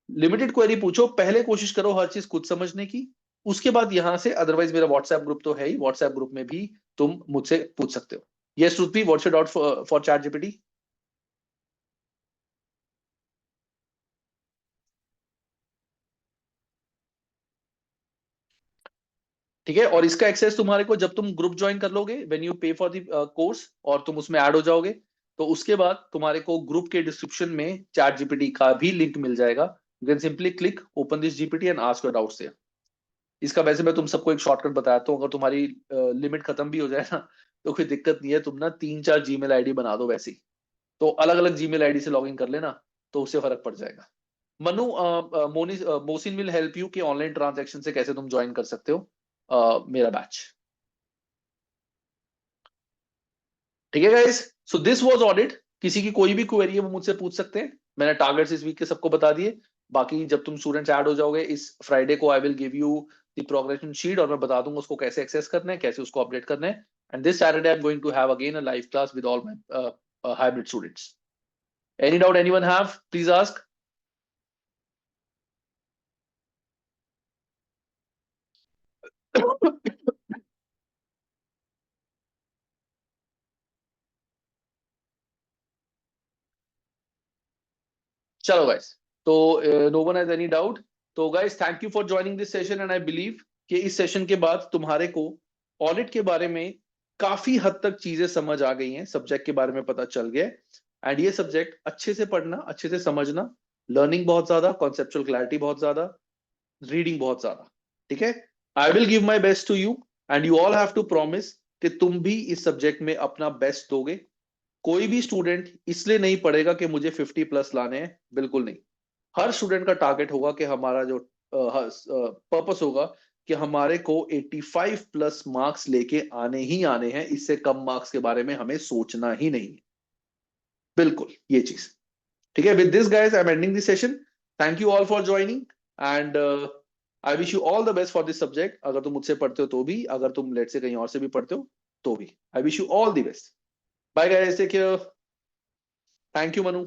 लिमिटेड क्वेरी पूछो। पहले कोशिश करो हर चीज खुद समझने की, उसके बाद यहां से, अदरवाइज मेरा व्हाट्सएप ग्रुप तो है ही, व्हाट्सएप ग्रुप में भी तुम मुझसे पूछ सकते हो। Yes Shruti, what's your doubt for chat GPT? ठीक है, और इसका एक्सेस तुम्हारे को जब तुम ग्रुप ज्वाइन कर लोगे, व्हेन यू पे फॉर द कोर्स, और तुम उसमें ऐड हो जाओगे, तो उसके बाद तुम्हारे को ग्रुप के डिस्क्रिप्शन में चैट जीपीटी का भी लिंक मिल जाएगा। You can simply click open this GPT and ask your doubts there. इसका वैसे मैं तुम सबको एक शॉर्टकट बताता हूँ, अगर तुम्हारी लिमिट खत्म भी हो जाए ना, तो कोई दिक्कत नहीं है, तुम ना 3-4 जीमेल आईडी बना दो वैसे ही, तो अलग अलग जीमेल आईडी से लॉगिन कर लेना, तो उससे फर्क पड़ जाएगा। Manu, Mohsin will help you कि ऑनलाइन ट्रांजैक्शन से कैसे तुम ज्वाइन कर सकते हो मेरा बैच। ठीक है guys, so this was audit. किसी की कोई भी क्वेरी है वो मुझसे पूछ सकते हैं। मैंने टारगेट्स इस वीक के सबको बता दिए। बाकी जब तुम स्टूडेंट्स ऐड हो जाओगे इस फ्राइडे को, I will give you the progression sheet, और मैं बता दूंगा उसको कैसे एक्सेस करना है, कैसे उसको अपडेट करना है। And this Saturday, I'm going to have again a live class with all my hybrid students. Any doubt anyone have? Please ask. चलो guys, तो no one has any doubt. तो guys, thank you for joining this session and I believe कि इस session के बाद तुम्हारे को audit के बारे में काफी हद तक चीजें समझ आ गई हैं, सब्जेक्ट के बारे में पता चल गया। एंड ये सब्जेक्ट अच्छे से पढ़ना, अच्छे से समझना, लर्निंग बहुत ज्यादा, कॉन्सेप्चुअल क्लैरिटी बहुत ज्यादा, रीडिंग बहुत ज्यादा, ठीक है। I will give my best to you and you all have to promise कि तुम भी इस सब्जेक्ट में अपना बेस्ट दोगे। कोई भी स्टूडेंट इसलिए नहीं पढ़ेगा कि मुझे 50 प्लस लाने हैं, बिल्कुल नहीं। हर स्टूडेंट का टारगेट होगा कि हमारा जो पर्पस होगा कि हमारे को 85 प्लस मार्क्स लेके आने ही आने हैं, इससे कम मार्क्स के बारे में हमें सोचना ही नहीं है, बिल्कुल ये चीज, ठीक है। With this guys I am ending this session. Thank you all for joining and I wish you all the best for this subject. अगर तुम मुझसे पढ़ते हो तो भी, अगर तुम लेट से कहीं और से भी पढ़ते हो तो भी, I wish you all the best. Bye guys, take care. Thank you Manu.